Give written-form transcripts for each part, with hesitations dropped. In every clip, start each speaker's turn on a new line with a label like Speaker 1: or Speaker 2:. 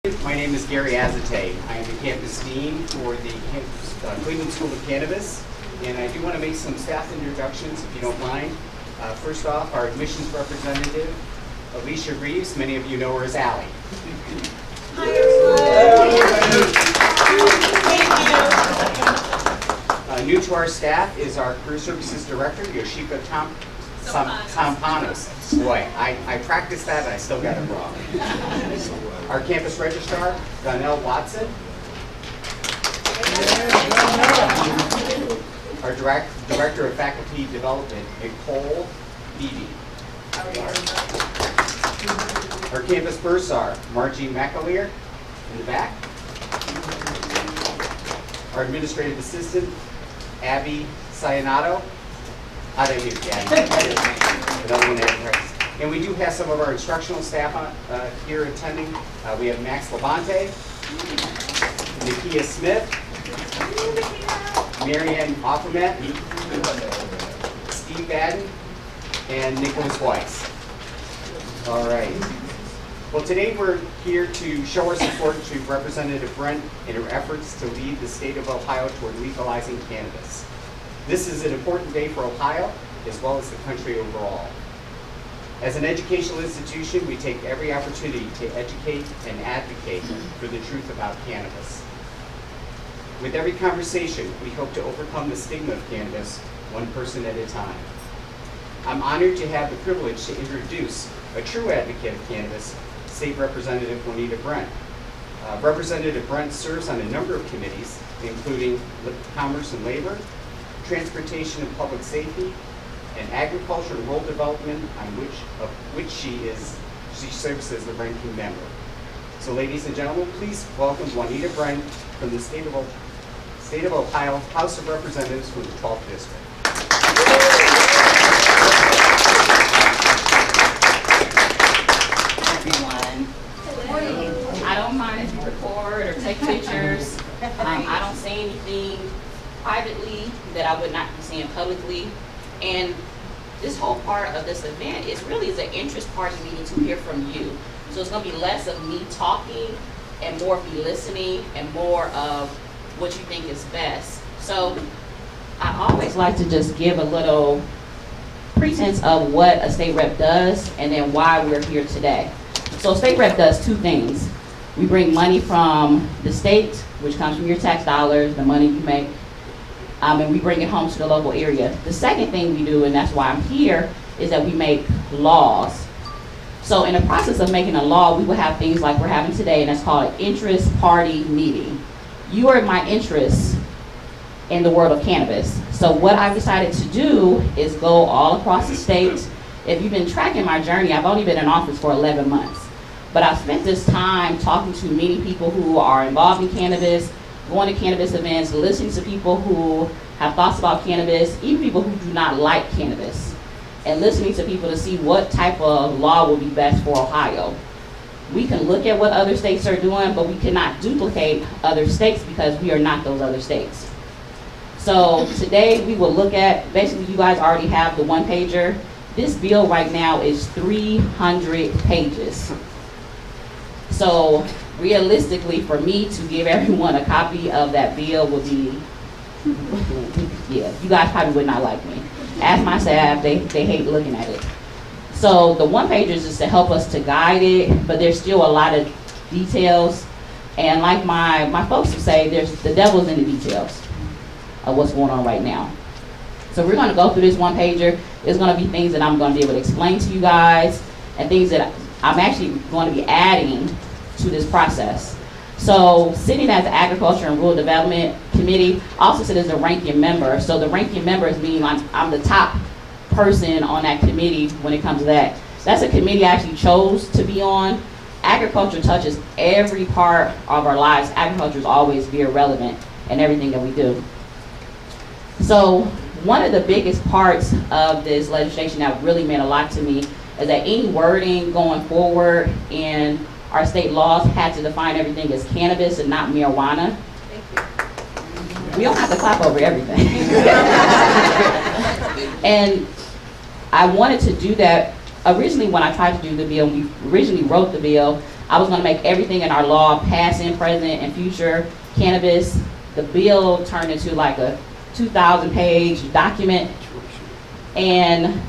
Speaker 1: My name is Gary Azate. I am the campus dean for the Cleveland School of Cannabis, and I do want to make some staff introductions, if you don't mind. First off, our admissions representative, Alicia Reeves. Many of you know her as Allie.
Speaker 2: Hi, everyone.
Speaker 1: New to our staff is our career services director, Yoshika Tampanos. Boy, I practiced that and I still got it wrong. Our campus registrar, Donnell Watson. Our director of faculty development, Nicole Beebe. Our campus bursar, Margie McAleer in the back. Our administrative assistant, Abby Sayanato. How did I do, Another one there. And we do have some of our instructional staff here attending. We have Max Labonte, Nakia Smith, Marianne Offerman, Steve Madden, and Nicholas Weiss. All right. Well, today we're here to show our support to Representative Brent in her efforts to lead the state of Ohio toward legalizing cannabis. This is an important day for Ohio, as well as the country overall. As an educational institution, we take every opportunity to educate and advocate for the truth about cannabis. With every conversation, we hope to overcome the stigma of cannabis one person at a time. I'm honored to have the privilege to introduce a true advocate of cannabis, State Representative Juanita Brent. Representative Brent serves on a number of committees, including Commerce and Labor, Transportation and Public Safety, and Agriculture and Rural Development, on which she serves as the ranking member. So, ladies and gentlemen, please welcome Juanita Brent from the State of Ohio House of Representatives from the 12th District.
Speaker 3: I don't mind if you record or take pictures. I don't say anything privately that I would not be saying publicly. And this whole part of this event is really an interest party meeting to hear from you. So it's going to be less of me talking and more of me listening and more of what you think is best. So I always like to just give a little pretense of what a state rep does and then why we're here today. So a state rep does two things. We bring money from the state, which comes from your tax dollars, the money you make, and we bring it home to the local area. The second thing we do, and that's why I'm here, is that we make laws. So in the process of making a law, we will have things like we're having today, and that's called an interest party meeting. You are my interest in the world of cannabis. So what I've decided to do is go all across the state. If you've been tracking my journey, I've only been in office for 11 months. But I've spent this time talking to many people who are involved in cannabis, going to cannabis events, listening to people who have thoughts about cannabis, even people who do not like cannabis, and listening to people to see what type of law will be best for Ohio. We can look at what other states are doing, but we cannot duplicate other states because we are not those other states. So today we will look at, basically you guys already have the one pager. This bill right now is 300 pages. So realistically, for me to give everyone a copy of that bill would be, yeah, you guys probably would not like me. Ask my staff, they hate looking at it. So the one page is just to help us to guide it, but there's still a lot of details. And like my folks would say, the devil's in the details of what's going on right now. So we're gonna go through this one pager. It's gonna be things that I'm gonna be able to explain to you guys and things that I'm actually going to be adding to this process. So sitting as the Agriculture and Rural Development Committee, I also sit as a ranking member. So the ranking members mean I'm the top person on that committee when it comes to that. That's a committee I actually chose to be on. Agriculture touches every part of our lives. Agriculture is always very relevant in everything that we do. So one of the biggest parts of this legislation that really meant a lot to me is that any wording going forward in our state laws had to define everything as cannabis and not marijuana. Thank you. We don't have to clap over everything. And I wanted to do that. Originally, when I tried to do the bill, we originally wrote the bill, I was gonna make everything in our law, past and present and future cannabis. The bill turned into like a 2,000-page document. And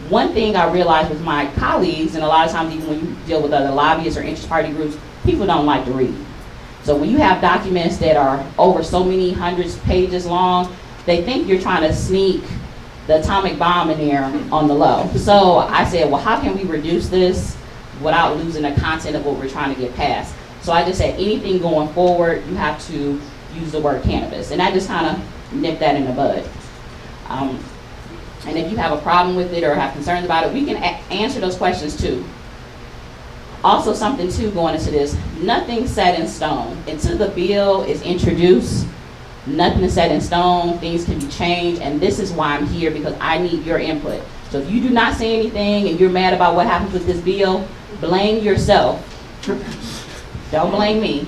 Speaker 3: one thing I realized with my colleagues, and a lot of times even when you deal with other lobbyists or interest party groups, people don't like to read. So when you have documents that are over so many hundreds of pages long, they think you're trying to sneak the atomic bomb in there on the low. So I said, well, how can we reduce this without losing the content of what we're trying to get past? So I just said, anything going forward, you have to use the word cannabis. And I just kind of nipped that in the bud. And if you have a problem with it or have concerns about it, we can answer those questions too. Also something too going into this, nothing set in stone. Until the bill is introduced, nothing is set in stone, things can be changed, and this is why I'm here, because I need your input. So if you do not say anything and you're mad about what happens with this bill, blame yourself. Don't blame me.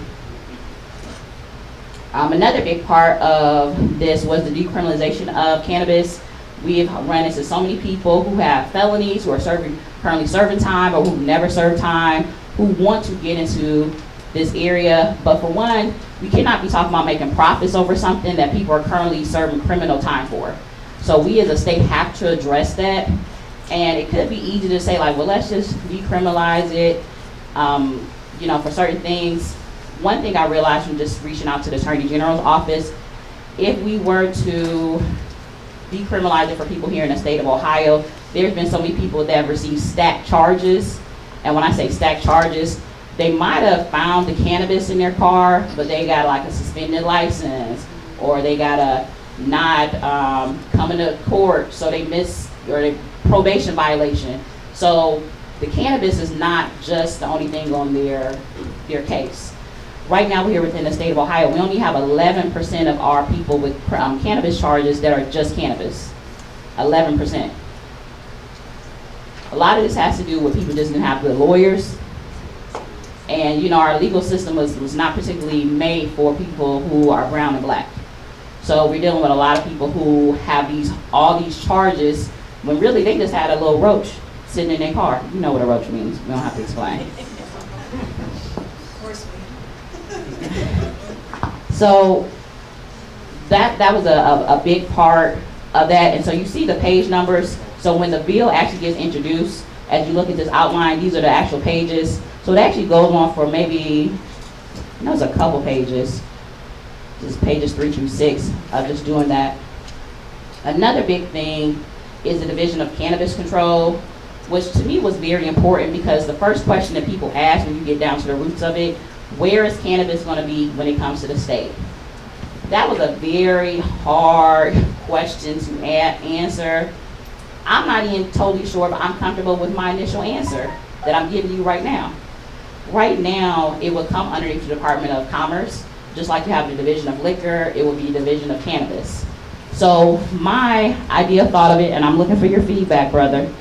Speaker 3: Another big part of this was the decriminalization of cannabis. We have run into so many people who have felonies, who are currently serving time, or who never served time, who want to get into this area. But for one, we cannot be talking about making profits over something that people are currently serving criminal time for. So we as a state have to address that. And it could be easy to say like, well, let's just decriminalize it, for certain things. One thing I realized from just reaching out to the Attorney General's office, if we were to decriminalize it for people here in the state of Ohio, there's been so many people that have received stacked charges. And when I say stacked charges, they might have found the cannabis in their car, but they got like a suspended license, or they got a not coming to court, so they missed, or a probation violation. So the cannabis is not just the only thing on their case. Right now, here within the state of Ohio, we only have 11% of our people with cannabis charges that are just cannabis. 11%. A lot of this has to do with people just didn't have good lawyers. And our legal system was not particularly made for people who are brown and black. So we're dealing with a lot of people who have all these charges when really they just had a little roach sitting in their car. You know what a roach means. We don't have to explain. So that was a big part of that. And so you see the page numbers. So when the bill actually gets introduced, as you look at this outline, these are the actual pages. So it actually goes on for maybe, it's a couple pages, just pages 3 through 6 of just doing that. Another big thing is the Division of Cannabis Control, which to me was very important, because the first question that people ask when you get down to the roots of it, where is cannabis going to be when it comes to the state? That was a very hard question to answer. I'm not even totally sure, but I'm comfortable with my initial answer that I'm giving you right now. Right now, it will come underneath the Department of Commerce. Just like you have the Division of Liquor, it will be Division of Cannabis. So my idea, thought of it, and I'm looking for your feedback, brother,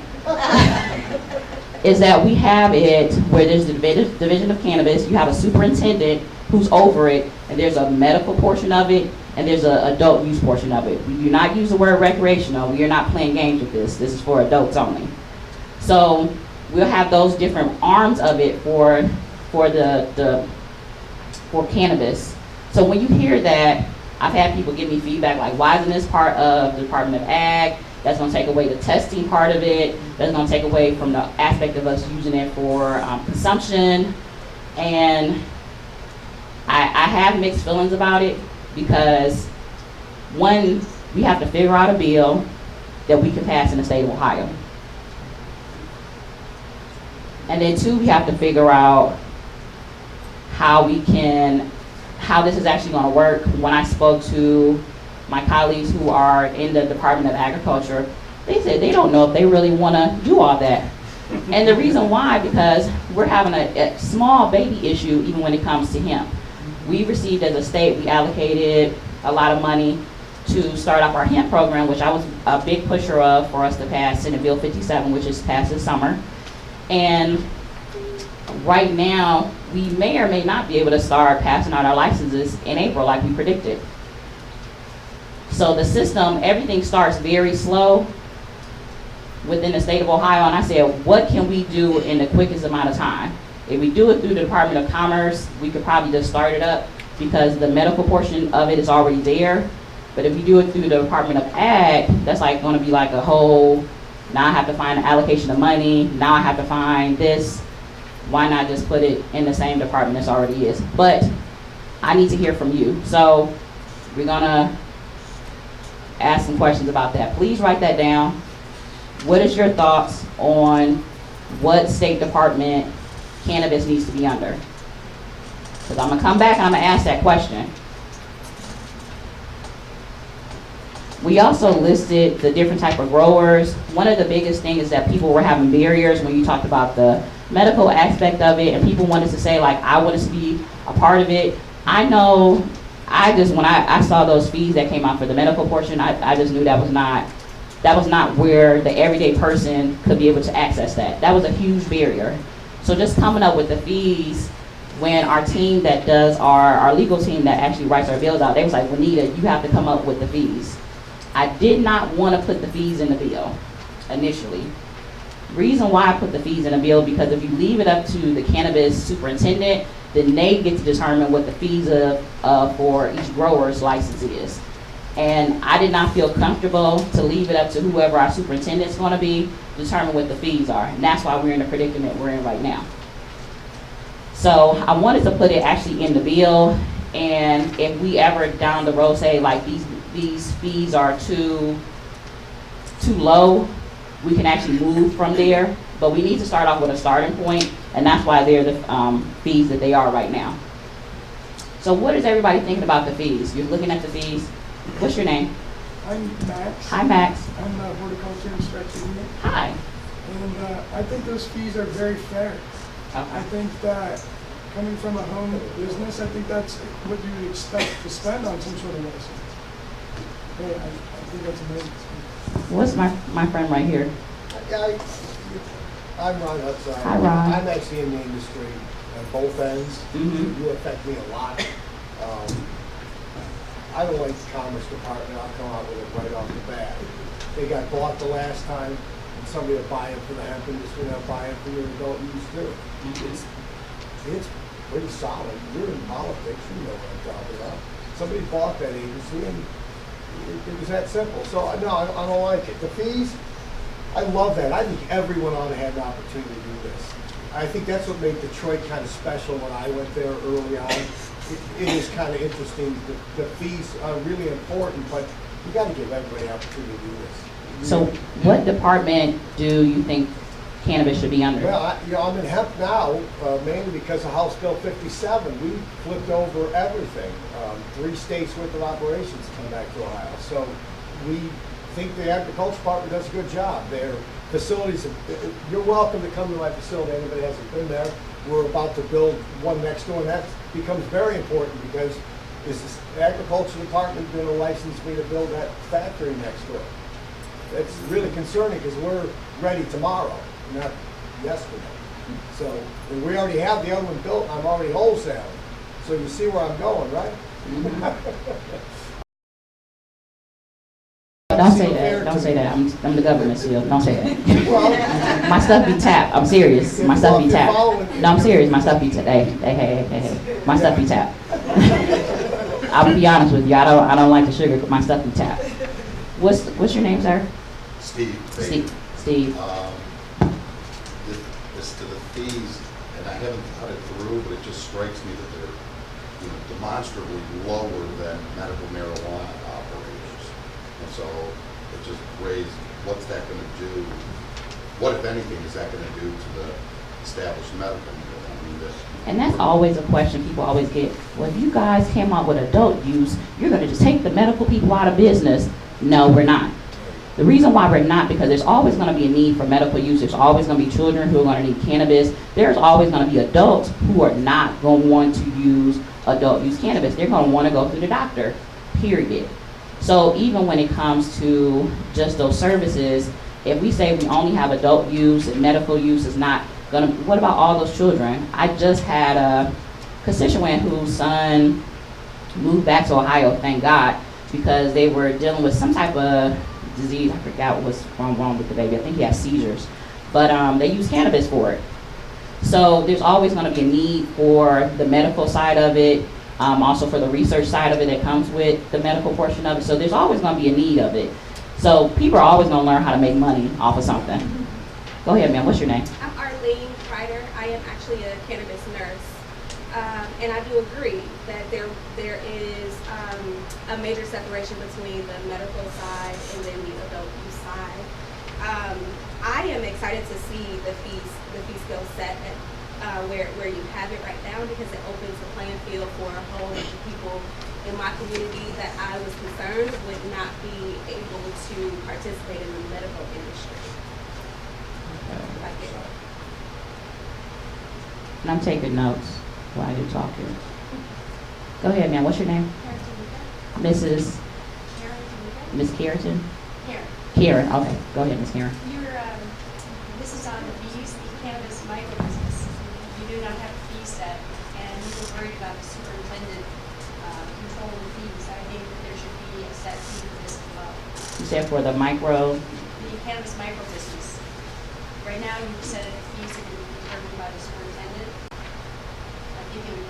Speaker 3: is that we have it where there's the Division of Cannabis, you have a superintendent who's over it, and there's a medical portion of it, and there's an adult use portion of it. We do not use the word recreational. We are not playing games with this. This is for adults only. So we'll have those different arms of it for cannabis. So when you hear that, I've had people give me feedback like, why isn't this part of the Department of Ag? That's going to take away the testing part of it. That's going to take away from the aspect of us using it for consumption. And I have mixed feelings about it, because one, we have to figure out a bill that we can pass in the state of Ohio. And then two, we have to figure out how this is actually going to work. When I spoke to my colleagues who are in the Department of Agriculture, they said they don't know if they really want to do all that. And the reason why, because we're having a small baby issue even when it comes to hemp. We received, as a state, we allocated a lot of money to start up our hemp program, which I was a big pusher of for us to pass Senate Bill 57, which is passed this summer. And right now, we may or may not be able to start passing out our licenses in April like we predicted. So the system, everything starts very slow within the state of Ohio, and I said, what can we do in the quickest amount of time? If we do it through the Department of Commerce, we could probably just start it up because the medical portion of it is already there. But if you do it through the Department of Ag, that's like gonna be like a whole, now I have to find an allocation of money, now I have to find this. Why not just put it in the same department as already is? But I need to hear from you. So we're gonna ask some questions about that. Please write that down. What is your thoughts on what state department cannabis needs to be under? Because I'm gonna come back and I'm gonna ask that question. We also listed the different type of growers. One of the biggest things is that people were having barriers when you talked about the medical aspect of it, and people wanted to say, like, I wanted to be a part of it. I know, when I saw those fees that came out for the medical portion, I just knew that was not where the everyday person could be able to access that. That was a huge barrier. So just coming up with the fees, when our team that does, our legal team that actually writes our bills out, they was like, Juanita, you have to come up with the fees. I did not want to put the fees in the bill initially. Reason why I put the fees in the bill, because if you leave it up to the cannabis superintendent, then they get to determine what the fees for each grower's license is. And I did not feel comfortable to leave it up to whoever our superintendent's going to be, determine what the fees are. And that's why we're in the predicament we're in right now. So I wanted to put it actually in the bill, and if we ever down the road say like these fees are too low, we can actually move from there. But we need to start off with a starting point, and that's why they're the fees that they are right now. So what is everybody thinking about the fees? You're looking at the fees. What's your name?
Speaker 2: I'm Max.
Speaker 3: Hi, Max.
Speaker 2: I'm a horticulture inspector unit.
Speaker 3: Hi.
Speaker 2: And I think those fees are very fair. I
Speaker 3: Okay.
Speaker 2: think that coming from a home business, I think that's what you would expect to spend on some sort of license. Yeah, I think that's amazing.
Speaker 3: What's my friend right here?
Speaker 4: I'm Ron Hudson.
Speaker 3: Hi, Ron.
Speaker 4: I'm actually in the industry at both ends.
Speaker 3: Mhm.
Speaker 4: You affect me a lot. I don't like the Commerce Department. I'll come out with it right off the bat. They got bought the last time, and somebody will buy it for the hemp industry, they'll buy it for your adult use too. It's pretty solid. You're in politics, you know what I'm talking about. Somebody bought that agency, and it was that simple. So, no, I don't like it. The fees, I love that. I think everyone ought to have the opportunity to do this. I think that's what made Detroit kind of special when I went there early on. It is kind of interesting. The fees are really important, but you got to give everybody the opportunity to do this.
Speaker 3: So what department do you think cannabis should be under?
Speaker 4: Well, I'm in hemp now, mainly because of House Bill 57. We flipped over everything. 3 states worth of operations come back to Ohio. So we think the agriculture department does a good job. Their facilities, you're welcome to come to my facility. Anybody hasn't been there. We're about to build one next door, and that becomes very important because is the agriculture department going to license me to build that factory next door? That's really concerning because we're ready tomorrow, not yesterday. So and we already have the other one built. I'm already wholesaling. So you see where I'm going, right?
Speaker 3: Don't say that. Don't say that. I'm the government still. Don't say that.
Speaker 4: Well,
Speaker 3: My stuff be tapped. I'm serious. My stuff be tapped. No, I'm serious. My stuff be tapped. Hey. My stuff be tapped. I'll be honest with you. I don't like the sugar, but my stuff be tapped. What's your name, sir?
Speaker 5: Steve.
Speaker 3: Steve.
Speaker 5: As to the fees, and I haven't thought it through, but it just strikes me that they're demonstrably lower than medical marijuana operators. And so it just raised, what's that going to do? What, if anything, is that going to do to the established medical?
Speaker 3: And that's always a question people always get. Well, if you guys came out with adult use, you're going to just take the medical people out of business. No, we're not. The reason why we're not, because there's always going to be a need for medical use. There's always going to be children who are going to need cannabis. There's always going to be adults who are not going to want to use adult use cannabis. They're going to want to go through the doctor, period. So even when it comes to just those services, if we say we only have adult use and medical use is not going to, what about all those children? I just had a constituent whose son moved back to Ohio, thank God, because they were dealing with some type of disease. I forgot what was wrong with the baby. I think he had seizures. But they use cannabis for it. So there's always gonna be a need for the medical side of it, also for the research side of it that comes with the medical portion of it. So there's always gonna be a need of it. So people are always gonna learn how to make money off of something. Go ahead, ma'am, what's your name?
Speaker 6: I'm Arlene Ryder. I am actually a cannabis nurse. And I do agree that there is a major separation between the medical side and then the adult use side. I am excited to see the fee scale set at where you have it right now, because it opens the playing field for a whole bunch of people in my community that I was concerned would not be able to participate in the medical industry. Like it.
Speaker 3: And I'm taking notes while you're talking. Go ahead, ma'am, what's your name? Mrs. Miss Carrington? Karen, okay, go ahead, Miss Karen.
Speaker 7: This is on the fees, the cannabis micro business. You do not have a fee set, and you were worried about the superintendent controlling the fees. I think that there should be a set fee for this as well.
Speaker 3: You said for the micro,
Speaker 7: The cannabis micro business. Right now, you said that the fees are going to be determined by the superintendent. I think it would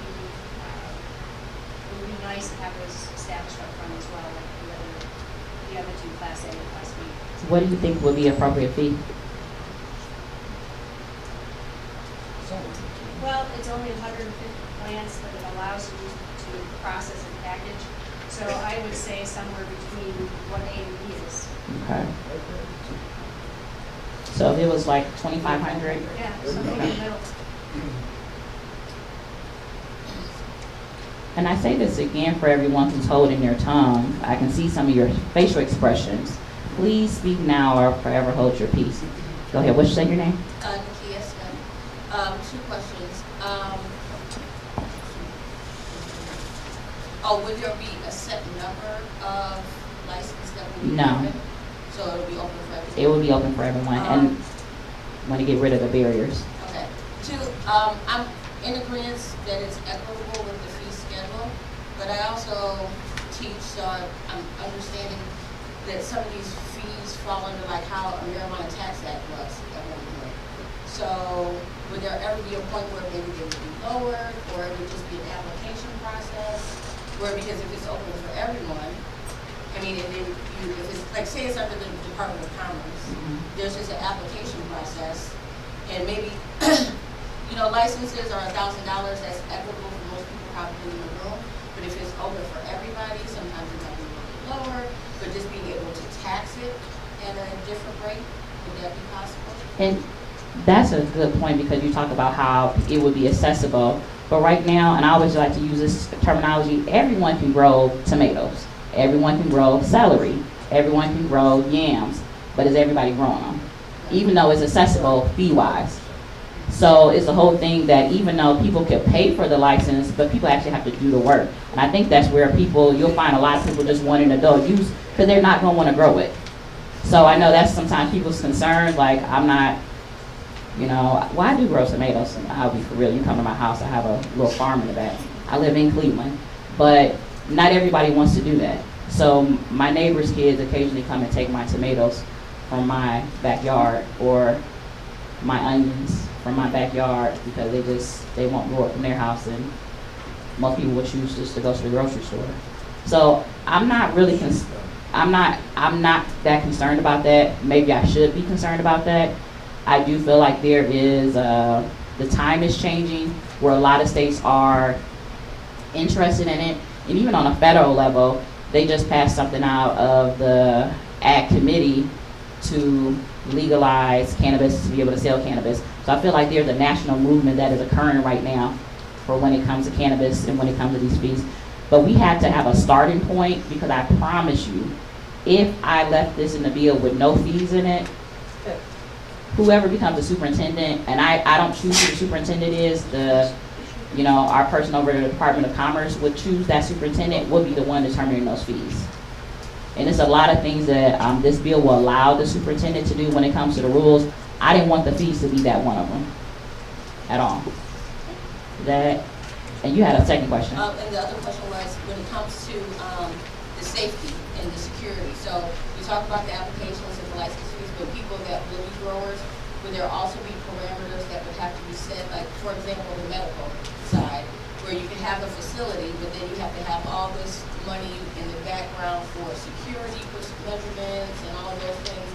Speaker 7: be nice to have those established up front as well, like the other two, Class A and Class B.
Speaker 3: what do you think would be appropriate fee?
Speaker 7: Well, it's only 150 plants that it allows you to process and package. So I would say somewhere between what A and B is.
Speaker 3: Okay. So if it was like 2,500,
Speaker 7: Yeah, something in the middle.
Speaker 3: and I say this again for everyone who's holding their tongue, I can see some of your facial expressions. Please speak now or forever hold your peace. Go ahead, what's your name?
Speaker 8: Nikki Eskin. Two questions. Would there be a set number of licenses that will be
Speaker 3: No.
Speaker 8: given? So it'll be open for everyone?
Speaker 3: It will be open for everyone, and want to get rid of the barriers.
Speaker 8: Okay. Two, I'm in agreement that it's equitable with the fee schedule, but I also teach, so I'm understanding that some of these fees fall under like how a marijuana tax act was at one point. So would there ever be a point where maybe they would be lowered, or it would just be an application process? Where, because if it's open for everyone, I mean, and then if it's, like, say it's under the Department of Commerce, there's just an application process, and maybe, licenses are $1,000, that's equitable for most people probably in the room, but if it's open for everybody, sometimes it might be a little bit lower, but just being able to tax it at a different rate, would that be possible?
Speaker 3: And that's a good point, because you talk about how it would be accessible. But right now, and I always like to use this terminology, everyone can grow tomatoes. Everyone can grow celery. Everyone can grow yams. But is everybody growing them? Even though it's accessible fee-wise. So it's the whole thing that even though people can pay for the license, but people actually have to do the work. And I think that's where you'll find a lot of people just wanting adult use because they're not going to want to grow it. So I know that's sometimes people's concerns, like I'm not, well, I do grow tomatoes, and I'll be for real. You come to my house, I have a little farm in the back. I live in Cleveland, but not everybody wants to do that. So my neighbor's kids occasionally come and take my tomatoes from my backyard, or my onions from my backyard, because they won't grow it from their house, and most people would choose just to go to the grocery store. So I'm not really I'm not that concerned about that. Maybe I should be concerned about that. I do feel like there is, the time is changing where a lot of states are interested in it. And even on a federal level, they just passed something out of the Ag Committee to legalize cannabis, to be able to sell cannabis. So I feel like there's a national movement that is occurring right now for when it comes to cannabis and when it comes to these fees. But we have to have a starting point, because I promise you, if I left this in the bill with no fees in it, whoever becomes the superintendent, and I don't choose who the superintendent is, our person over at the Department of Commerce would choose that superintendent, would be the one determining those fees. And there's a lot of things that this bill will allow the superintendent to do when it comes to the rules. I didn't want the fees to be that one of them at all. And you had a second question.
Speaker 8: And the other question was, when it comes to the safety and the security. So you talk about the applications and the license fees, but people that will be growers, would there also be parameters that would have to be set, like, for example, the medical side, where you can have a facility, but then you have to have all this money in the background for security measurements and all of those things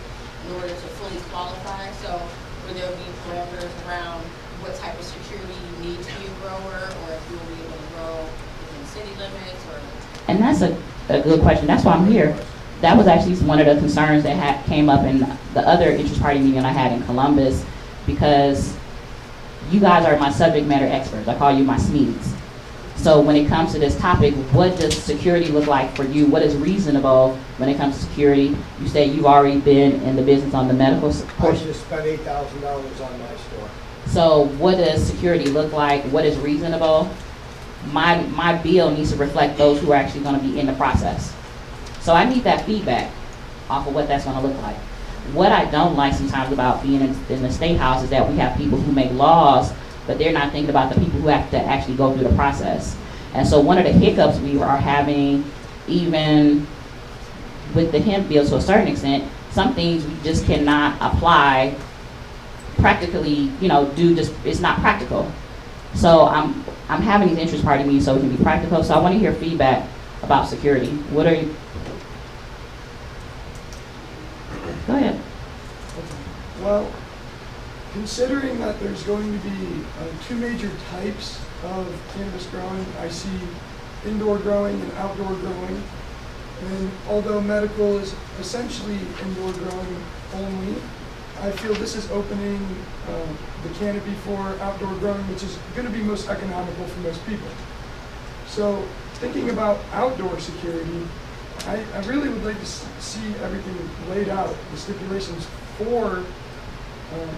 Speaker 8: in order to fully qualify? So would there be parameters around what type of security you need to be a grower, or if you'll be able to grow within city limits, or?
Speaker 3: And that's a good question. That's why I'm here. That was actually one of the concerns that came up in the other interest party meeting I had in Columbus, because you guys are my subject matter experts. I call you my SMEs. So when it comes to this topic, what does security look like for you? What is reasonable when it comes to security? You say you've already been in the business on the medical
Speaker 4: I
Speaker 3: portion.
Speaker 4: just spent $8,000 on my store.
Speaker 3: So what does security look like? What is reasonable? My bill needs to reflect those who are actually going to be in the process. So I need that feedback off of what that's going to look like. What I don't like sometimes about being in the state house is that we have people who make laws, but they're not thinking about the people who have to actually go through the process. And so one of the hiccups we are having, even with the hemp bill to a certain extent, some things we just cannot apply practically, it's not practical. So I'm having these interest party meetings so it can be practical. So I want to hear feedback about security. What are you? Go ahead.
Speaker 2: Well, considering that there's going to be two major types of cannabis growing, I see indoor growing and outdoor growing. And although medical is essentially indoor growing only, I feel this is opening the canopy for outdoor growing, which is going to be most economical for most people. So thinking about outdoor security, I really would like to see everything laid out, the stipulations for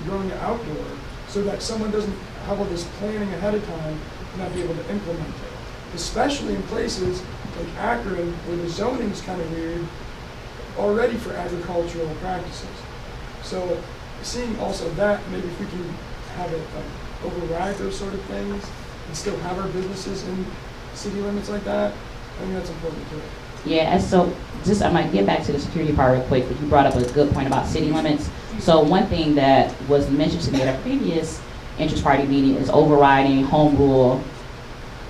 Speaker 2: growing outdoor, so that someone doesn't have all this planning ahead of time and not be able to implement it. Especially in places like Akron, where the zoning's kind of weird already for agricultural practices. So seeing also that, maybe if we can have it override those sort of things and still have our businesses in city limits like that, I think that's important too.
Speaker 3: Yeah, and so I might get back to the security part real quick, but you brought up a good point about city limits. So one thing that was mentioned to me at a previous interest party meeting is overriding home rule.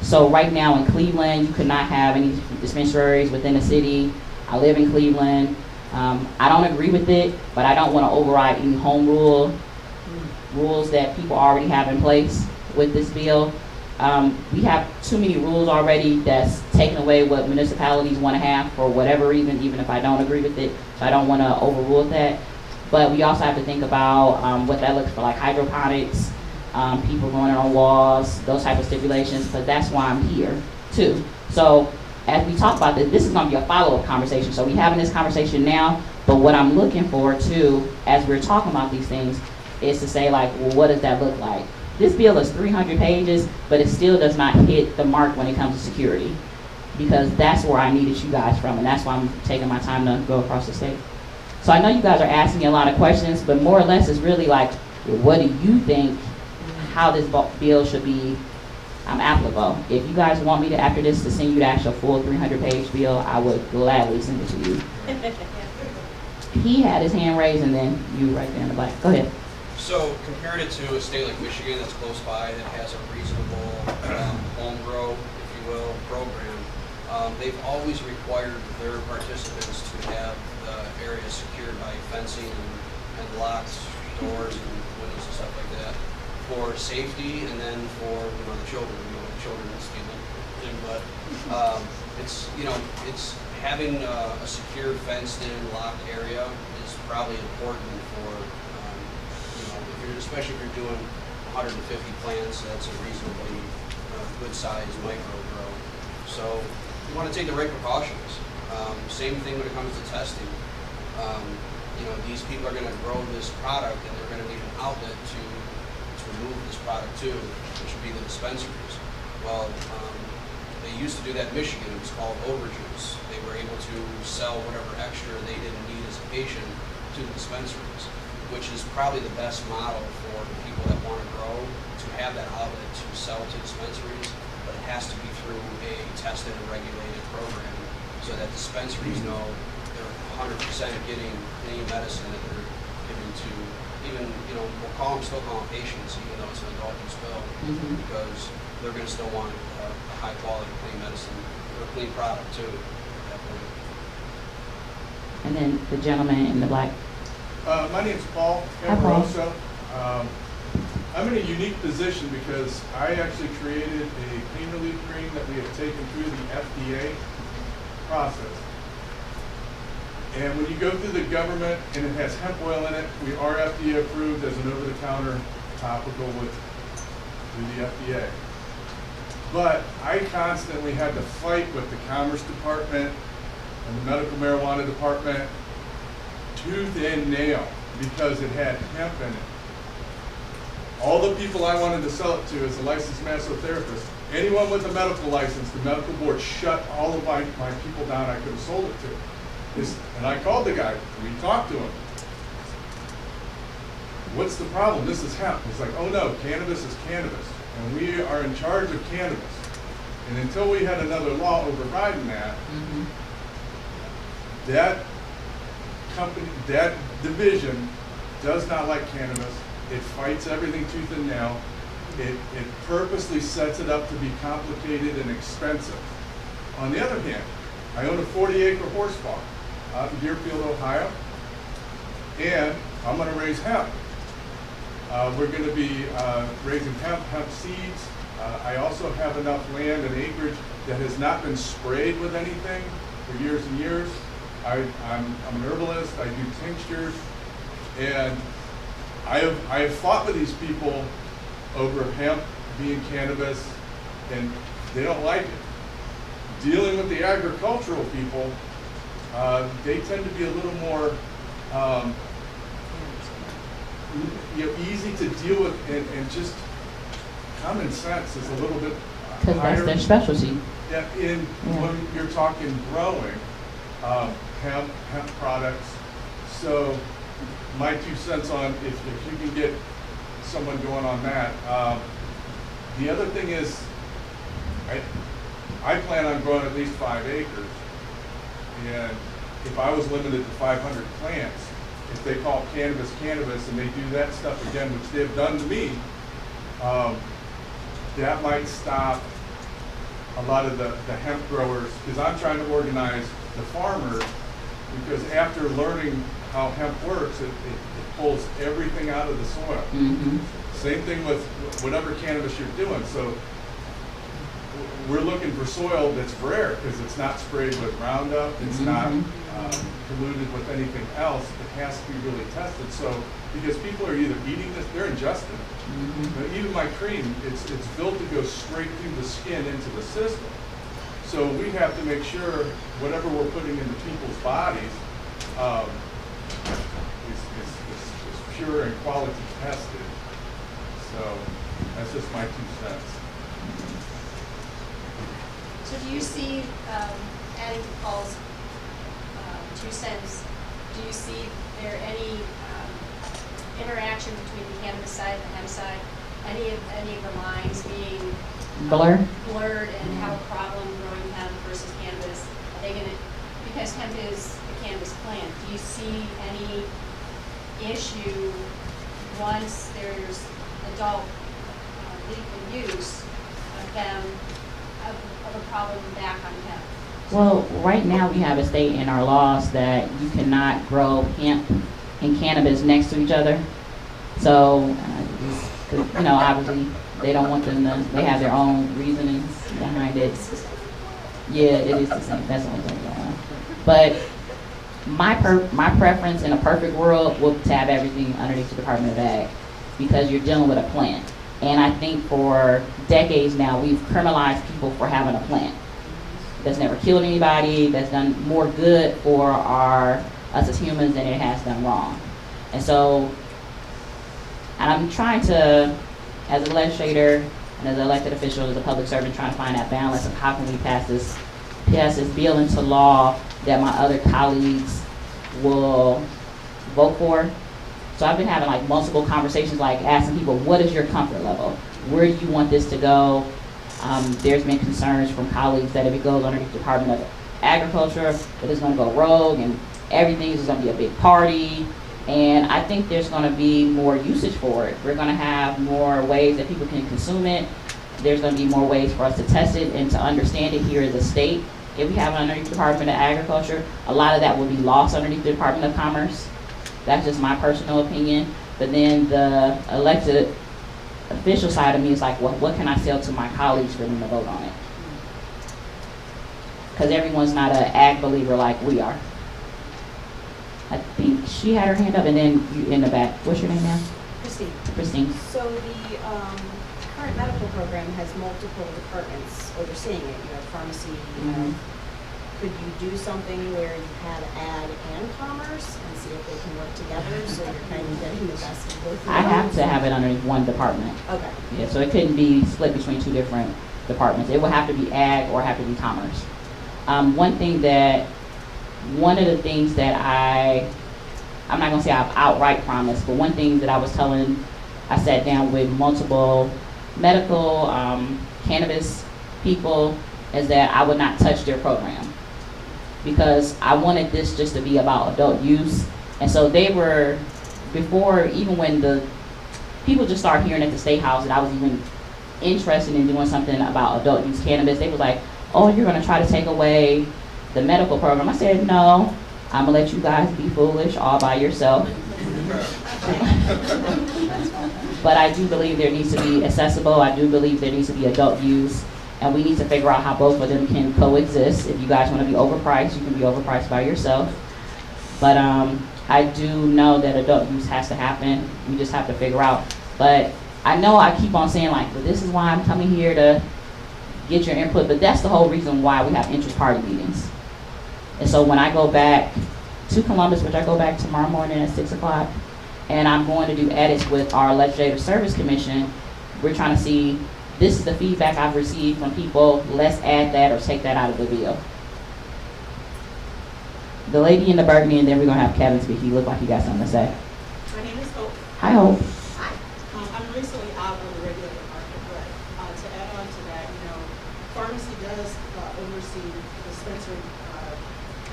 Speaker 3: So right now in Cleveland, you could not have any dispensaries within the city. I live in Cleveland. I don't agree with it, but I don't want to override any home rules that people already have in place with this bill. We have too many rules already that's taken away what municipalities want to have for whatever reason, even if I don't agree with it. So I don't want to overrule that. But we also have to think about what that looks for, like hydroponics, people growing on walls, those type of stipulations, but that's why I'm here too. So as we talk about this is going to be a follow-up conversation. So we're having this conversation now, but what I'm looking for too, as we're talking about these things, is to say like, well, what does that look like? This bill is 300 pages, but it still does not hit the mark when it comes to security, because that's where I needed you guys from, and that's why I'm taking my time to go across the state. So I know you guys are asking me a lot of questions, but more or less it's really like, what do you think, how this bill should be applicable? If you guys want me to, after this, to send you the actual full 300-page bill, I would gladly send it to you. He had his hand raised, and then you right there in the back. Go ahead.
Speaker 9: So compared it to a state like Michigan that's close by that has a reasonable home grow, if you will, program, they've always required their participants to have the area secured by fencing and locked doors and windows and stuff like that for safety, and then for the children, children in Cleveland. But it's having a secure, fenced-in, locked area is probably important for. Especially if you're doing 150 plants, that's a reasonably good size micro grow. So you want to take the right precautions. Same thing when it comes to testing. These people are going to grow this product, and they're going to need an outlet to remove this product to, which would be the dispensaries. Well, they used to do that in Michigan. It was called overages. They were able to sell whatever extra they didn't need as a patient to the dispensaries, which is probably the best model for the people that want to grow, to have that outlet to sell to dispensaries, but it has to be through a tested and regulated program so that dispensaries know they're 100% getting any medicine that they're giving to even, still call them patients, even though it's an adult use bill, because they're gonna still want a high quality, clean medicine, or clean product too, at that point.
Speaker 3: And then the gentleman in the black.
Speaker 10: My name's Paul
Speaker 3: Hi, Paul.
Speaker 10: Amoroso. I'm in a unique position because I actually created a clean relief cream that we have taken through the FDA process. And when you go through the government and it has hemp oil in it, we are FDA approved as an over-the-counter topical through the FDA. But I constantly had to fight with the Commerce Department and the Medical Marijuana Department tooth and nail because it had hemp in it. All the people I wanted to sell it to as a licensed massotherapist, anyone with a medical license, the medical board shut all of my people down I could have sold it to. And I called the guy, we talked to him. What's the problem? This is hemp. He's like, oh no, cannabis is cannabis. And we are in charge of cannabis. And until we had another law overriding that, that company, that division does not like cannabis. It fights everything tooth and nail. It purposely sets it up to be complicated and expensive. On the other hand, I own a 40-acre horse farm out in Deerfield, Ohio, and I'm going to raise hemp. We're going to be raising hemp seeds. I also have enough land and acreage that has not been sprayed with anything for years and years. I'm an herbalist. I do tinctures, and I have fought with these people over hemp being cannabis, and they don't like it. Dealing with the agricultural people, they tend to be a little more easy to deal with, and just common sense is a little bit
Speaker 3: Because that's their specialty.
Speaker 10: Yeah, when you're talking growing hemp products. So my 2 cents on if you can get someone going on that. The other thing is, I plan on growing at least 5 acres, and if I was limited to 500 plants, if they call cannabis cannabis and they do that stuff again, which they've done to me, that might stop a lot of the hemp growers, because I'm trying to organize the farmers, because after learning how hemp works, it pulls everything out of the soil. Same thing with whatever cannabis you're doing. So we're looking for soil that's rare because it's not sprayed with Roundup, it's not polluted with anything else. It has to be really tested. So because people are either eating this, they're ingesting it. But even my cream, it's built to go straight through the skin into the system. So we have to make sure whatever we're putting into people's bodies is pure and quality tested. So that's just my 2 cents.
Speaker 7: So do you see, adding to Paul's 2 cents, do you see there any interaction between the cannabis side and the hemp side? Any of the lines being blurred, and have a problem growing hemp versus cannabis? Are they gonna, because hemp is a cannabis plant, do you see any issue once there's adult legal use of them, of a problem back on hemp?
Speaker 3: Well, right now we have a state in our laws that you cannot grow hemp and cannabis next to each other. So, obviously they don't want them to, they have their own reasonings behind it. Yeah, it is the same. That's the only thing going on. But my preference in a perfect world would to have everything underneath the Department of Ag, because you're dealing with a plant. And I think for decades now we've criminalized people for having a plant that's never killed anybody, that's done more good for us as humans than it has done wrong. And so, and I'm trying to, as a legislator and as an elected official, as a public servant, trying to find that balance of how can we pass this bill into law that my other colleagues will vote for. So I've been having like multiple conversations, like asking people, what is your comfort level? Where do you want this to go? There's been concerns from colleagues that if it goes underneath the Department of Agriculture, that it's going to go rogue and everything is going to be a big party. And I think there's gonna be more usage for it. We're gonna have more ways that people can consume it. There's gonna be more ways for us to test it and to understand it here in the state. If we have it underneath the Department of Agriculture, a lot of that will be lost underneath the Department of Commerce. That's just my personal opinion. But then the elected official side of me is like, well, what can I sell to my colleagues for them to vote on it? Because everyone's not an ag believer like we are. I think she had her hand up, and then you in the back. What's your name now?
Speaker 11: Christine.
Speaker 3: Christine.
Speaker 11: So the current medical program has multiple departments overseeing it. You have pharmacy, you have, could you do something where you had ag and commerce and see if they can work together so you're kind of getting the best of both of them?
Speaker 3: I have to have it underneath one department.
Speaker 11: Okay.
Speaker 3: Yeah, so it couldn't be split between two different departments. It would have to be ag or have to be commerce. One of the things that I'm not gonna say I've outright promised, but one thing that I sat down with multiple medical, cannabis people, is that I would not touch their program. Because I wanted this just to be about adult use. And so they were, before, even when the people just started hearing at the State House that I was even interested in doing something about adult use cannabis, they was like, oh, you're gonna try to take away the medical program. I said, no, I'm gonna let you guys be foolish all by yourself. But I do believe there needs to be accessible. I do believe there needs to be adult use. And we need to figure out how both of them can coexist. If you guys wanna be overpriced, you can be overpriced by yourself. But I do know that adult use has to happen. We just have to figure out. But I know I keep on saying like, well, this is why I'm coming here to get your input, but that's the whole reason why we have interest party meetings. And so when I go back to Columbus, which I go back tomorrow morning at 6 o'clock, and I'm going to do edits with our Legislative Service Commission, we're trying to see, this is the feedback I've received from people, let's add that or take that out of the bill. The lady in the burgundy, and then we're gonna have Kevin speak. He looked like he got something to say.
Speaker 12: My name is Hope.
Speaker 3: Hi, Hope.
Speaker 12: Hi. I'm recently out of the regular department, but to add on to that, pharmacy does oversee dispensary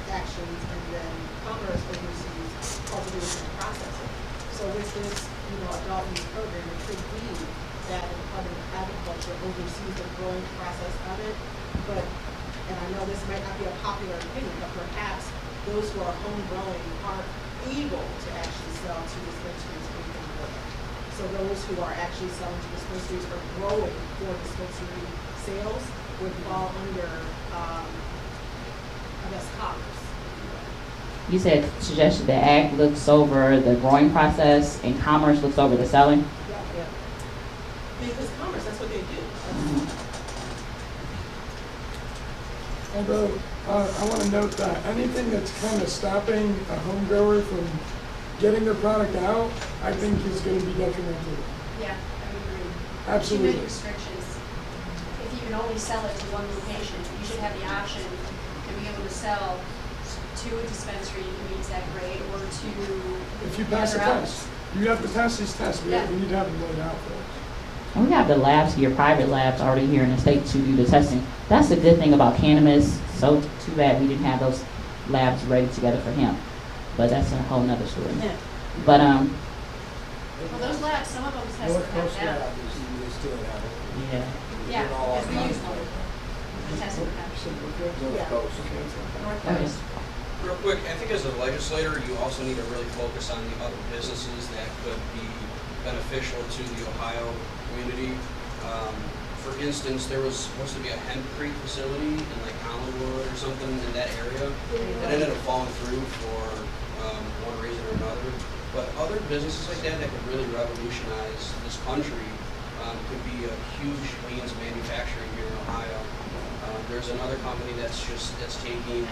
Speaker 12: actions, and then commerce oversees cultivation and processing. So with this, adult use program, it could be that the Department of Agriculture oversees the growing process of it. But, and I know this might not be a popular opinion, but perhaps those who are home growing aren't able to actually sell to dispensaries anything more. So those who are actually selling to dispensaries or growing for dispensary sales would fall under, commerce.
Speaker 3: You suggested that ag looks over the growing process and commerce looks over the selling?
Speaker 12: Yeah. Because commerce, that's what they do.
Speaker 2: Although, I want to note that anything that's kind of stopping a home grower from getting their product out, I think is going to be detrimental.
Speaker 7: Yeah, I would agree.
Speaker 2: Absolutely.
Speaker 7: Too many restrictions. If you can only sell it to one location, you should have the option to be able to sell to a dispensary that meets that grade or to.
Speaker 2: If you pass the test, you have to pass these tests. We need to have them laid out for us.
Speaker 3: And we have the labs here, private labs already here in the state to do the testing. That's the good thing about cannabis. So too bad we didn't have those labs ready together for him. But that's a whole nother story.
Speaker 7: Yeah.
Speaker 3: But
Speaker 7: Well, those labs, some of them test
Speaker 4: North
Speaker 7: them
Speaker 4: Coast
Speaker 7: out.
Speaker 4: Lab is still have it.
Speaker 3: yeah.
Speaker 7: Yeah,
Speaker 4: All
Speaker 7: because we
Speaker 4: online.
Speaker 7: use one. The testing lab.
Speaker 4: North Coast.
Speaker 7: North
Speaker 3: Okay.
Speaker 7: Coast.
Speaker 9: Real quick, I think as a legislator, you also need to really focus on the other businesses that could be beneficial to the Ohio community. For instance, there was supposed to be a hemp creek facility in like Collinwood or something in that area. It ended up falling through for one reason or another. But other businesses like that could really revolutionize this country could be a huge means of manufacturing here in Ohio. There's another company that's taking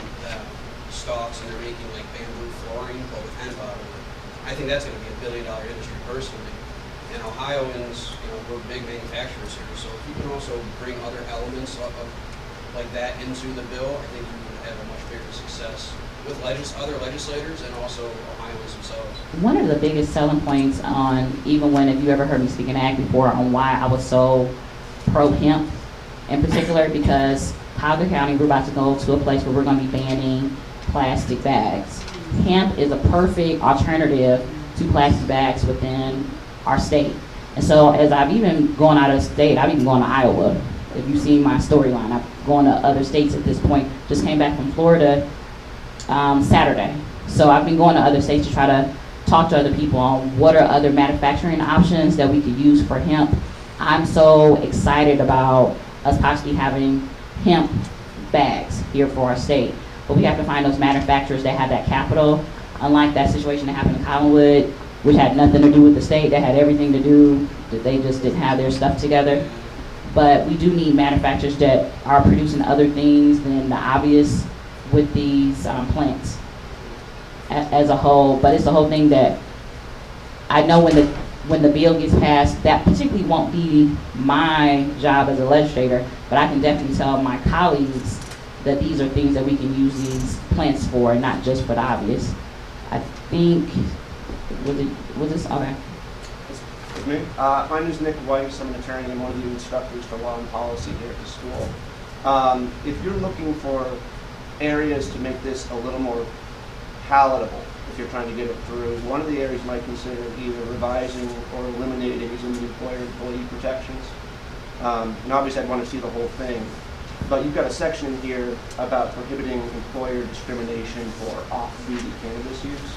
Speaker 9: stalks and they're making like bamboo flooring but with hemp out of it. I think that's going to be $1 billion industry personally. And Ohioans, we're big manufacturers here, so if you can also bring other elements of like that into the bill, I think you would have a much bigger success with other legislators and also Ohioans themselves.
Speaker 3: One of the biggest selling points on, even when, if you ever heard me speak in ag before, on why I was so pro hemp in particular, because Powder County, we're about to go to a place where we're going to be banning plastic bags. Hemp is a perfect alternative to plastic bags within our state. And so as I've even gone out of state, I've even gone to Iowa. If you've seen my storyline, I've gone to other states at this point. Just came back from Florida Saturday. So I've been going to other states to try to talk to other people on what are other manufacturing options that we could use for hemp. I'm so excited about us possibly having hemp bags here for our state. But we have to find those manufacturers that have that capital. Unlike that situation that happened in Collinwood, which had nothing to do with the state, that had everything to do, that they just didn't have their stuff together. But we do need manufacturers that are producing other things than the obvious with these plants as a whole. But it's the whole thing that I know when the bill gets passed, that particularly won't be my job as a legislator, but I can definitely tell my colleagues that these are things that we can use these plants for, not just for the obvious. I think, was this, okay.
Speaker 13: It's me. My name is Nick Weiss. I'm an attorney. I'm one of the instructors for law and policy here at the school. If you're looking for areas to make this a little more palatable, if you're trying to get it through, one of the areas you might consider either revising or eliminating is in the employer-employee protections. And obviously I'd want to see the whole thing. But you've got a section in here about prohibiting employer discrimination for off-duty cannabis use.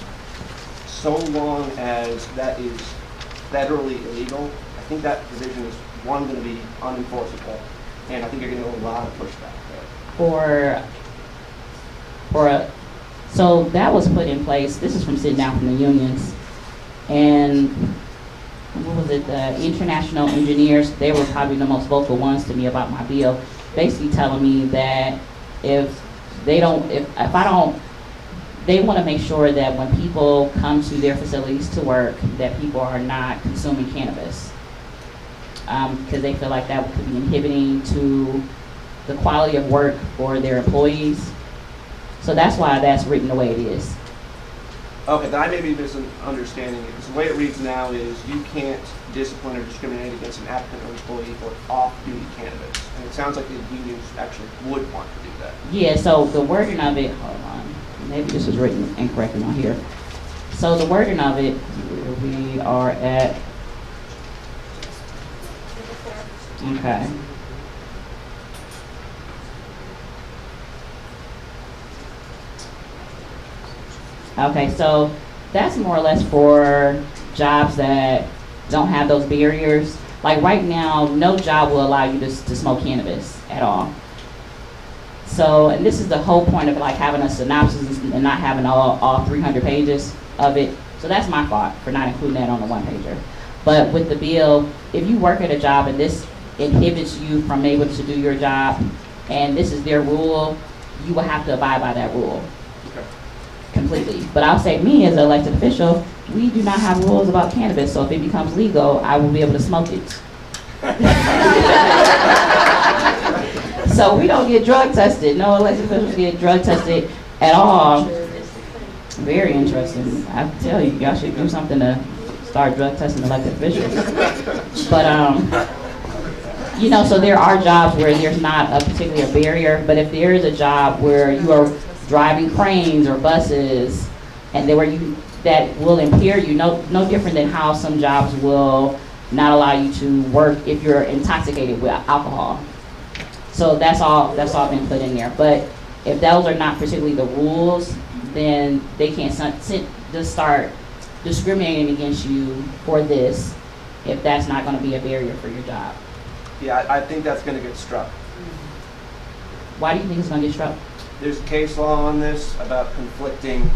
Speaker 13: So long as that is federally illegal, I think that provision is, one, going to be unenforceable, and I think you're going to get a lot of pushback there.
Speaker 3: So that was put in place, this is from sitting down from the unions, and what was it, the international engineers, they were probably the most vocal ones to me about my bill, basically telling me that if they don't, they want to make sure that when people come to their facilities to work, that people are not consuming cannabis. Because they feel like that could be inhibiting to the quality of work for their employees. So that's why that's written the way it is.
Speaker 13: Okay, then I may be misunderstanding it, because the way it reads now is you can't discipline or discriminate against an applicant or employee for off-duty cannabis. And it sounds like the unions actually would want to do that.
Speaker 3: Yeah, so the wording of it, hold on, maybe this was written incorrectly on here. So the wording of it, we are at, okay. Okay, so that's more or less for jobs that don't have those barriers. Like right now, no job will allow you to smoke cannabis at all. So, and this is the whole point of like having a synopsis and not having all 300 pages of it. So that's my fault for not including that on the one pager. But with the bill, if you work at a job and this inhibits you from able to do your job, and this is their rule, you will have to abide by that rule.
Speaker 13: Okay.
Speaker 3: Completely. But I'll say me as an elected official, we do not have rules about cannabis, so if it becomes legal, I will be able to smoke it. So we don't get drug tested. No elected officials get drug tested at all. Very interesting. I tell you, y'all should do something to start drug testing elected officials. But you know, so there are jobs where there's not a particular barrier, but if there is a job where you are driving cranes or buses, and that will impair you, no different than how some jobs will not allow you to work if you're intoxicated with alcohol. So that's all been put in there. But if those are not particularly the rules, then they can't just start discriminating against you for this if that's not going to be a barrier for your job.
Speaker 13: Yeah, I think that's going to get struck.
Speaker 3: Why do you think it's going to get struck?
Speaker 13: There's case law on this about conflicting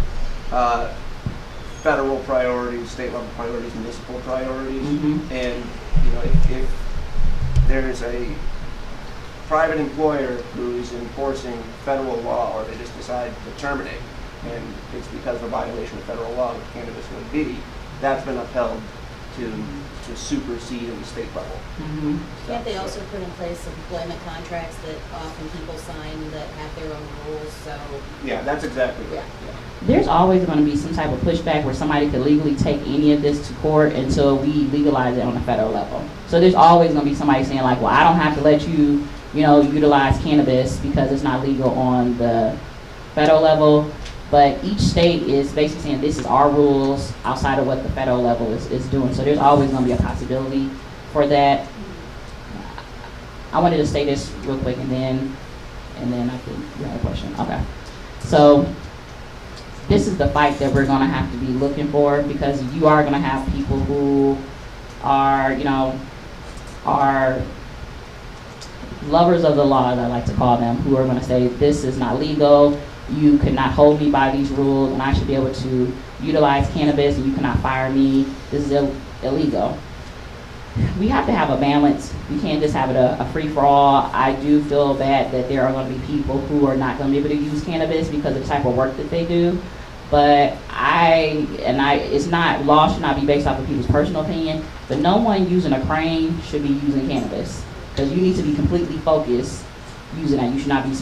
Speaker 13: federal priorities, state level priorities, municipal priorities.
Speaker 3: Mm-hmm.
Speaker 13: And you know, if there's a private employer who is enforcing federal law, or they just decide to terminate, and it's because of a violation of federal law, which cannabis would be, that's been upheld to supersede at the state level.
Speaker 3: Mm-hmm.
Speaker 11: Can't they also put in place employment contracts that often people sign that have their own rules, so?
Speaker 13: Yeah, that's exactly right.
Speaker 11: Yeah.
Speaker 3: There's always going to be some type of pushback where somebody could legally take any of this to court until we legalize it on the federal level. So there's always going to be somebody saying like, well, I don't have to let you, utilize cannabis because it's not legal on the federal level. But each state is basically saying this is our rules outside of what the federal level is doing. So there's always going to be a possibility for that. I wanted to say this real quick, and then I think you had a question. Okay. So this is the fight that we're going to have to be looking for, because you are going to have people who are, are lovers of the law, as I like to call them, who are going to say this is not legal. You cannot hold me by these rules, and I should be able to utilize cannabis, and you cannot fire me. This is illegal. We have to have a balance. We can't just have it a free-for-all. I do feel bad that there are going to be people who are not going to be able to use cannabis because of the type of work that they do. But it's not, law should not be based off of people's personal opinion, but no one using a crane should be using cannabis, because you need to be completely focused using that. You should not be,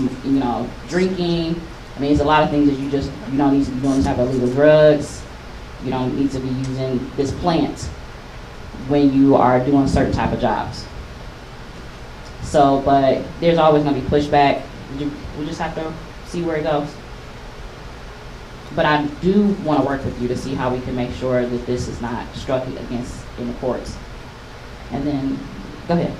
Speaker 3: drinking. I mean, it's a lot of things that you don't need to be doing this type of illegal drugs. You don't need to be using this plant when you are doing certain type of jobs. So, but there's always going to be pushback. We just have to see where it goes. But I do want to work with you to see how we can make sure that this is not struck against in the courts. And then, go ahead.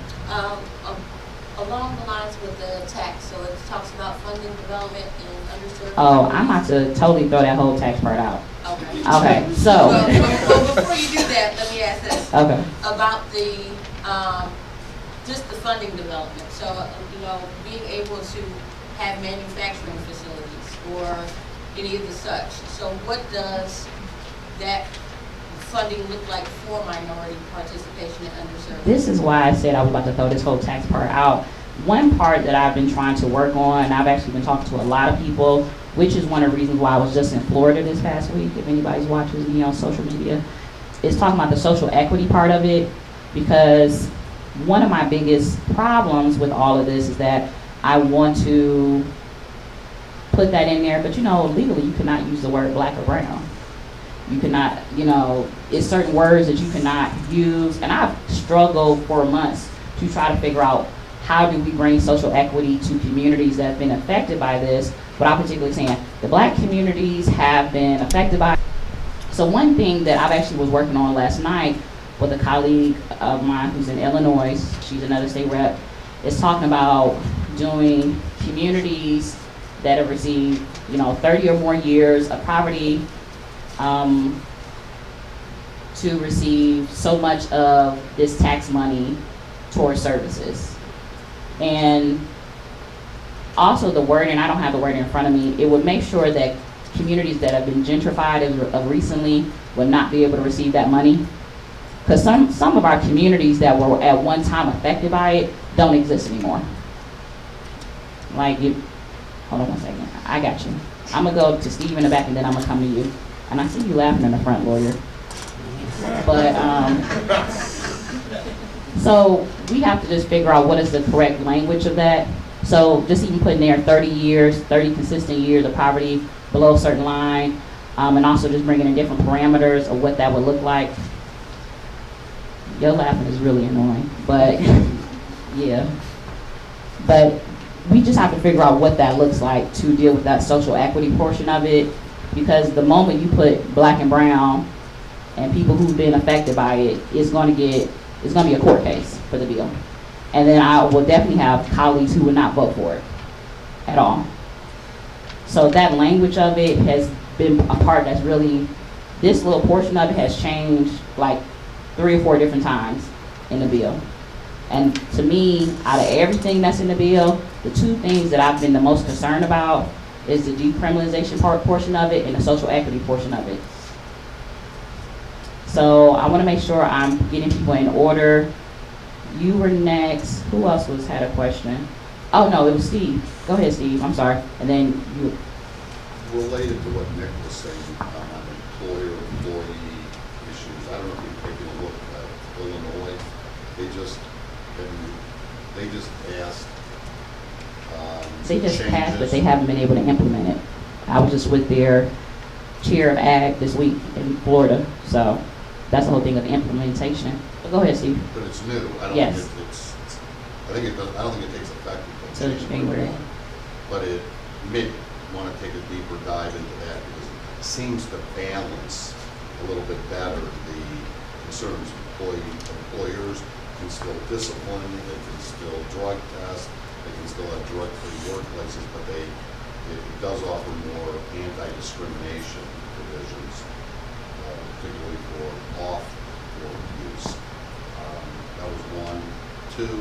Speaker 8: Along the lines with the tax, so it talks about funding development in underserved.
Speaker 3: Oh, I'm about to totally throw that whole tax part out.
Speaker 8: Okay.
Speaker 3: Okay, so.
Speaker 8: Well, before you do that, let me ask this.
Speaker 3: Okay.
Speaker 8: About the, just the funding development. So, being able to have manufacturing facilities or any of the such. So what does that funding look like for minority participation in underserved?
Speaker 3: This is why I said I was about to throw this whole tax part out. One part that I've been trying to work on, and I've actually been talking to a lot of people, which is one of the reasons why I was just in Florida this past week, if anybody's watching me on social media, is talking about the social equity part of it, because one of my biggest problems with all of this is that I want to put that in there, but legally you cannot use the word black or brown. You cannot, it's certain words that you cannot use, and I've struggled for months to try to figure out how do we bring social equity to communities that have been affected by this, without particularly saying the black communities have been affected by. So one thing that I've actually was working on last night with a colleague of mine who's in Illinois, she's another state rep, is talking about doing communities that have received, 30 or more years of poverty, to receive so much of this tax money towards services. And also the wording, I don't have the wording in front of me, it would make sure that communities that have been gentrified of recently would not be able to receive that money. Because some of our communities that were at one time affected by it don't exist anymore. Hold on one second, I got you. I'm gonna go to Steve in the back and then I'm gonna come to you. And I see you laughing in the front, lawyer. But, so we have to just figure out what is the correct language of that. So just even putting there 30 years, 30 consistent years of poverty below a certain line, and also just bringing in different parameters of what that would look like. Your laughing is really annoying, but yeah. But we just have to figure out what that looks like to deal with that social equity portion of it, because the moment you put black and brown and people who've been affected by it, it's going to be a court case for the bill. And then I will definitely have colleagues who would not vote for it at all. So that language of it has been a part that's really, this little portion of it has changed like 3 or 4 different times in the bill. And to me, out of everything that's in the bill, the 2 things that I've been the most concerned about is the decriminalization portion of it and the social equity portion of it. So I want to make sure I'm getting people in order. You were next. Who else had a question? Oh no, it was Steve. Go ahead, Steve. I'm sorry. And then you.
Speaker 5: Related to what Nick was saying on employer-employee issues, I don't know if you've taken a look at Illinois. They just asked.
Speaker 3: They just passed, but they haven't been able to implement it. I was just with their chair of ag this week in Florida, so that's the whole thing of implementation. But go ahead, Steve.
Speaker 5: But it's new. I don't
Speaker 3: Yes.
Speaker 5: think I don't think it takes effect until
Speaker 3: So January.
Speaker 5: But it may. want to take a deeper dive into that because it seems to balance a little bit better the concerns employers can still discipline, they can still drug test, they can still have drug-free workplaces, but it does offer more anti-discrimination provisions, particularly for off-work use. That was one. Two,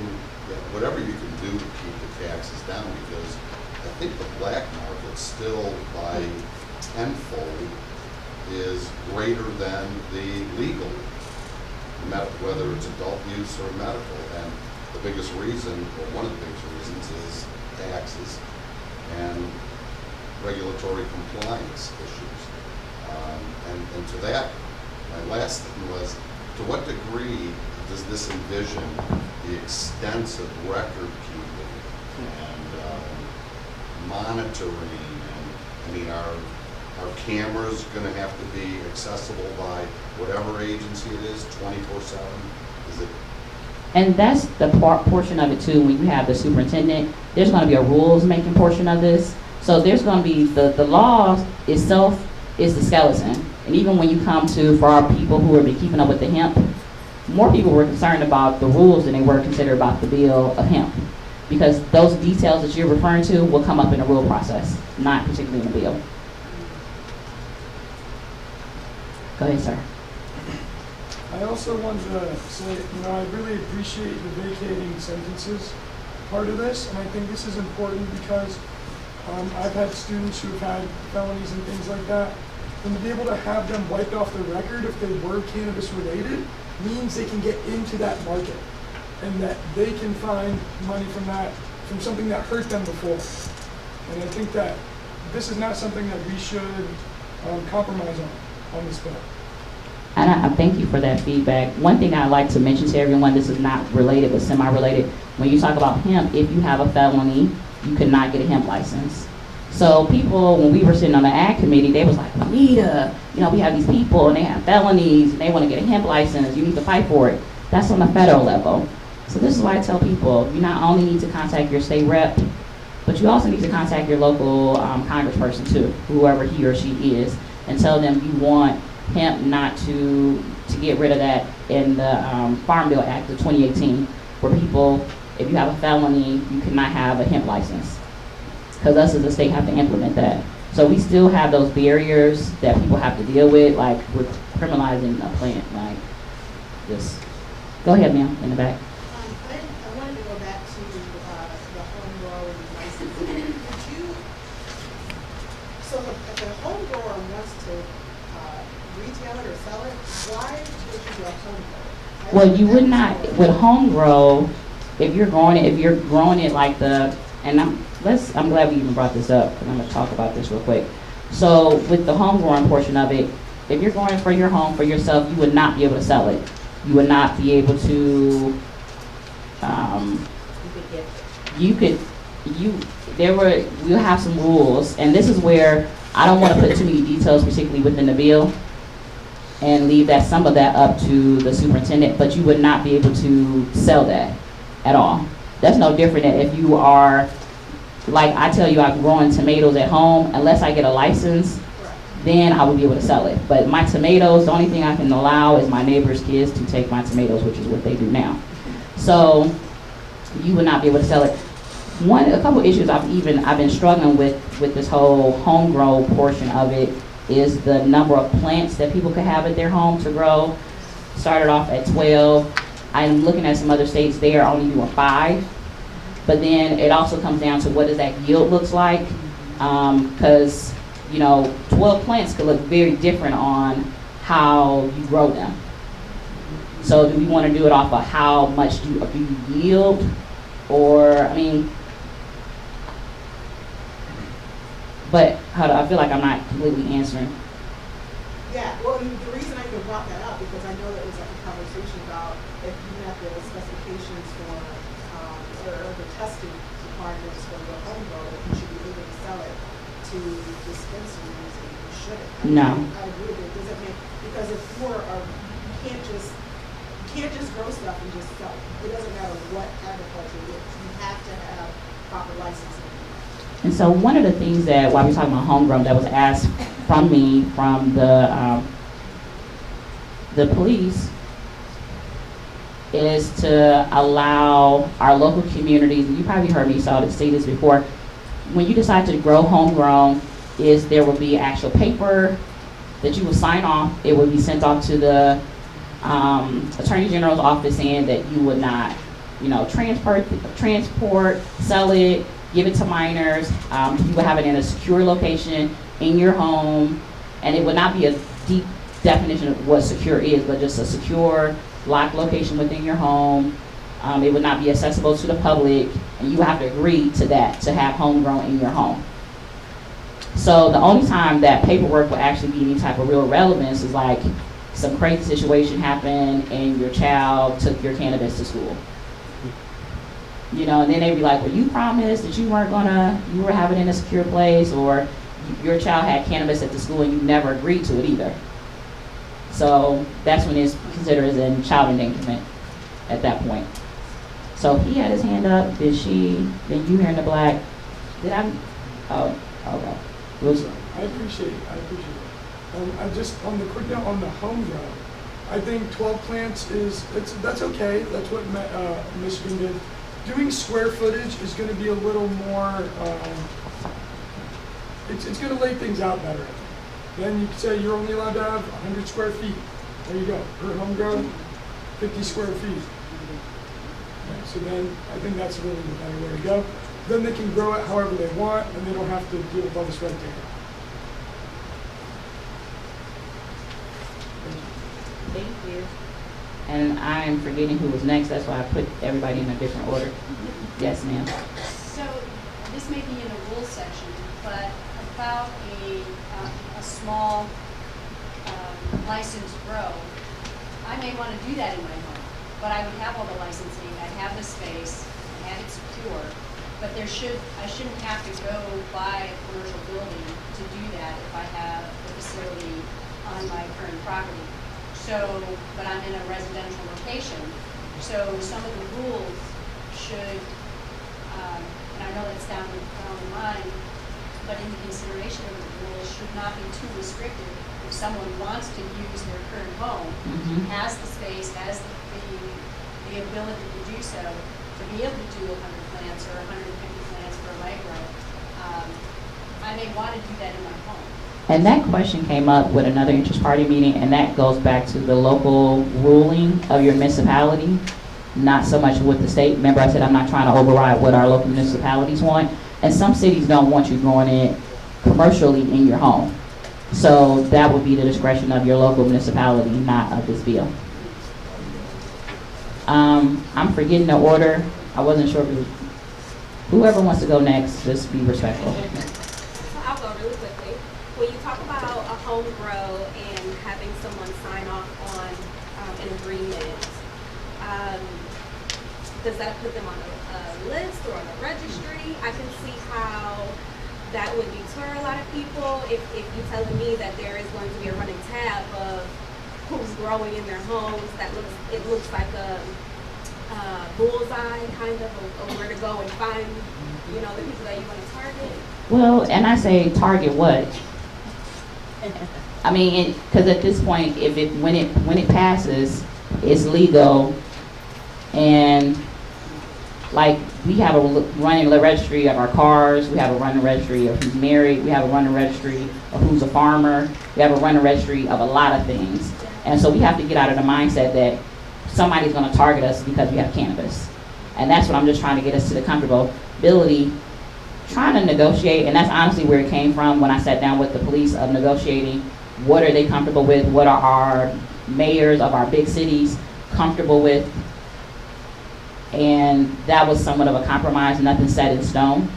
Speaker 5: whatever you can do to keep the taxes down, because I think the black market still by tenfold is greater than the legal, whether it's adult use or medical. And the biggest reason, or one of the biggest reasons, is taxes and regulatory compliance issues. And to that, my last thing was, to what degree does this envision the extensive record keeping and monitoring? And I mean, are cameras going to have to be accessible by whatever agency it is, 24/7? Is it?
Speaker 3: And that's the portion of it too. When you have the superintendent, there's going to be a rules making portion of this. So there's going to be the law itself is the skeleton. And even when you come to, for our people who have been keeping up with the hemp, more people were concerned about the rules than they were considered about the bill of hemp. Because those details that you're referring to will come up in the rule process, not particularly in the bill. Go ahead, sir.
Speaker 2: I also wanted to say, I really appreciate the vacating sentences part of this, and I think this is important because I've had students who've had felonies and things like that, and to be able to have them wiped off the record if they were cannabis related means they can get into that market, and that they can find money from that, from something that hurt them before. And I think that this is not something that we should compromise on this bill.
Speaker 3: And I thank you for that feedback. One thing I'd like to mention to everyone, this is not related but semi-related. When you talk about hemp, if you have a felony, you cannot get a hemp license. So people, when we were sitting on the ag committee, they was like, Juanita, we have these people and they have felonies and they want to get a hemp license. You need to fight for it. That's on the federal level. So this is why I tell people, you not only need to contact your state rep, but you also need to contact your local congressperson too, whoever he or she is, and tell them you want hemp not to get rid of that in the Farm Bill Act of 2018, where people, if you have a felony, you cannot have a hemp license. Because us as a state have to implement that. So we still have those barriers that people have to deal with, like with criminalizing a plant, like this. Go ahead, ma'am, in the back.
Speaker 12: I wanted to go back to the home grow licensing. So if the home grower wants to retail it or sell it, why would you do a home grow?
Speaker 3: Well, you would not, with home grow, if you're growing it like I'm glad we even brought this up, because I'm going to talk about this real quick. So with the home growing portion of it, if you're growing for your home, for yourself, you would not be able to sell it. You would not be able to, we'll have some rules, and this is where I don't want to put too many details, particularly within the bill, and leave some of that up to the superintendent, but you would not be able to sell that at all. That's no different than if you are, like I tell you, I'm growing tomatoes at home, unless I get a license, then I would be able to sell it. But my tomatoes, the only thing I can allow is my neighbor's kids to take my tomatoes, which is what they do now. So you would not be able to sell it. A couple issues I've been struggling with this whole home grow portion of it is the number of plants that people could have at their home to grow. Started off at 12. I'm looking at some other states, they are only doing 5. But then it also comes down to what does that yield looks like, because 12 plants could look very different on how you grow them. So do we want to do it off of how much do you yield, or but I feel like I'm not completely answering.
Speaker 12: Yeah, well, the reason I even brought that up because I know there was a conversation about if you met the specifications for or the testing requirements for the home grow, that you should be able to sell it to dispensaries, and you shouldn't.
Speaker 3: No.
Speaker 12: I agree with it. Does it make, because if you can't just grow stuff and just sell it. It doesn't matter what agriculture it is. You have to have proper licensing.
Speaker 3: And so one of the things that, while we're talking about homegrown, that was asked from me, from the police, is to allow our local communities, and you probably heard me say this before, when you decide to grow homegrown, is there will be actual paper that you will sign off. It will be sent off to the Attorney General's office saying that you would not, transport, sell it, give it to minors. You would have it in a secure location in your home, and it would not be a deep definition of what secure is, but just a secure, locked location within your home. It would not be accessible to the public, and you have to agree to that to have homegrown in your home. So the only time that paperwork will actually be any type of real relevance is like some crazy situation happened and your child took your cannabis to school. And then they'd be like, well, you promised that you were having it in a secure place, or your child had cannabis at the school and you never agreed to it either. So that's when it's considered as in child endangerment at that point. So he had his hand up, then you here in the black. Oh, okay.
Speaker 2: I appreciate it. I just, on the quick note, on the homegrown, I think 12 plants that's okay. That's what Michigan did. Doing square footage is going to be a little more, it's going to lay things out better. Then you can say you're only allowed to have 100 square feet. There you go. For homegrown, 50 square feet. Okay, so then I think that's really the better way to go. Then they can grow it however they want, and they don't have to deal with all this red tape.
Speaker 3: Thank you. And I am forgetting who was next, that's why I put everybody in a different order. Yes, ma'am.
Speaker 7: So this may be in the rules section, but about a small licensed grow, I may want to do that in my home, but I would have all the licensing, I'd have the space, I have it secure, but I shouldn't have to go buy a commercial building to do that if I have the facility on my current property. So, but I'm in a residential location, so some of the rules should, and I know that's down the line, but in consideration of the rules should not be too restrictive. If someone wants to use their current home, has the space, has the ability to do so, to be able to do 100 plants or 150 plants for a micro, I may want to do that in my home.
Speaker 3: And that question came up with another interest party meeting, and that goes back to the local ruling of your municipality, not so much with the state. Remember I said I'm not trying to override what our local municipalities want, and some cities don't want you growing it commercially in your home. So that would be the discretion of your local municipality, not of this bill. I'm forgetting the order. I wasn't sure if it was, whoever wants to go next, just be respectful.
Speaker 6: So I'll go really quickly. When you talk about a home grow and having someone sign off on an agreement, does that put them on a list or on a registry? I can see how that would deter a lot of people if you're telling me that there is going to be a running tab of who's growing in their homes. It looks like a bullseye kind of where to go and find the people that you want to target.
Speaker 3: Well, and I say target what? I mean, because at this point, when it passes, it's legal, and like we have a running registry of our cars, we have a running registry of who's married, we have a running registry of who's a farmer, we have a running registry of a lot of things, and so we have to get out of the mindset that somebody's going to target us because we have cannabis, and that's what I'm just trying to get us to the comfortability, trying to negotiate, and that's honestly where it came from when I sat down with the police of negotiating. What are they comfortable with? What are our mayors of our big cities comfortable with? And that was somewhat of a compromise, nothing set in stone.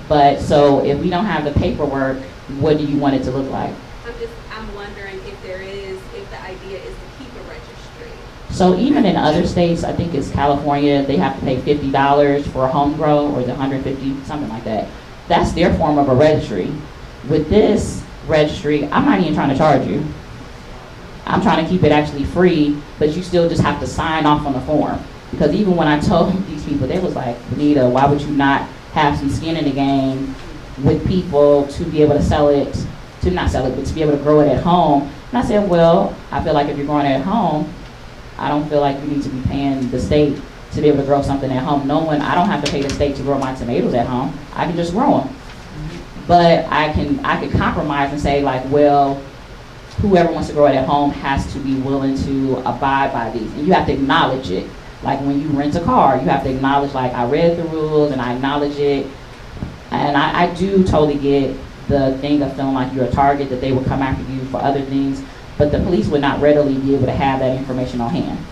Speaker 3: But so if we don't have the paperwork, what do you want it to look like?
Speaker 6: I'm wondering if the idea is to keep a registry.
Speaker 3: So even in other states, I think it's California, they have to pay $50 for a home grow, or the $150, something like that. That's their form of a registry. With this registry, I'm not even trying to charge you. I'm trying to keep it actually free, but you still just have to sign off on the form. Because even when I told these people, they was like, Juanita, why would you not have some skin in the game with people to be able to sell it, to not sell it, but to be able to grow it at home. And I said, well, I feel like if you're growing it at home, I don't feel like you need to be paying the state to be able to grow something at home. Knowing I don't have to pay the state to grow my tomatoes at home. I can just grow them. But I could compromise and say like, well, whoever wants to grow it at home has to be willing to abide by these. And you have to acknowledge it. Like when you rent a car, you have to acknowledge like, I read the rules and I acknowledge it. And I do totally get the thing of feeling like you're a target, that they would come after you for other things, but the police would not readily be able to have that information on hand.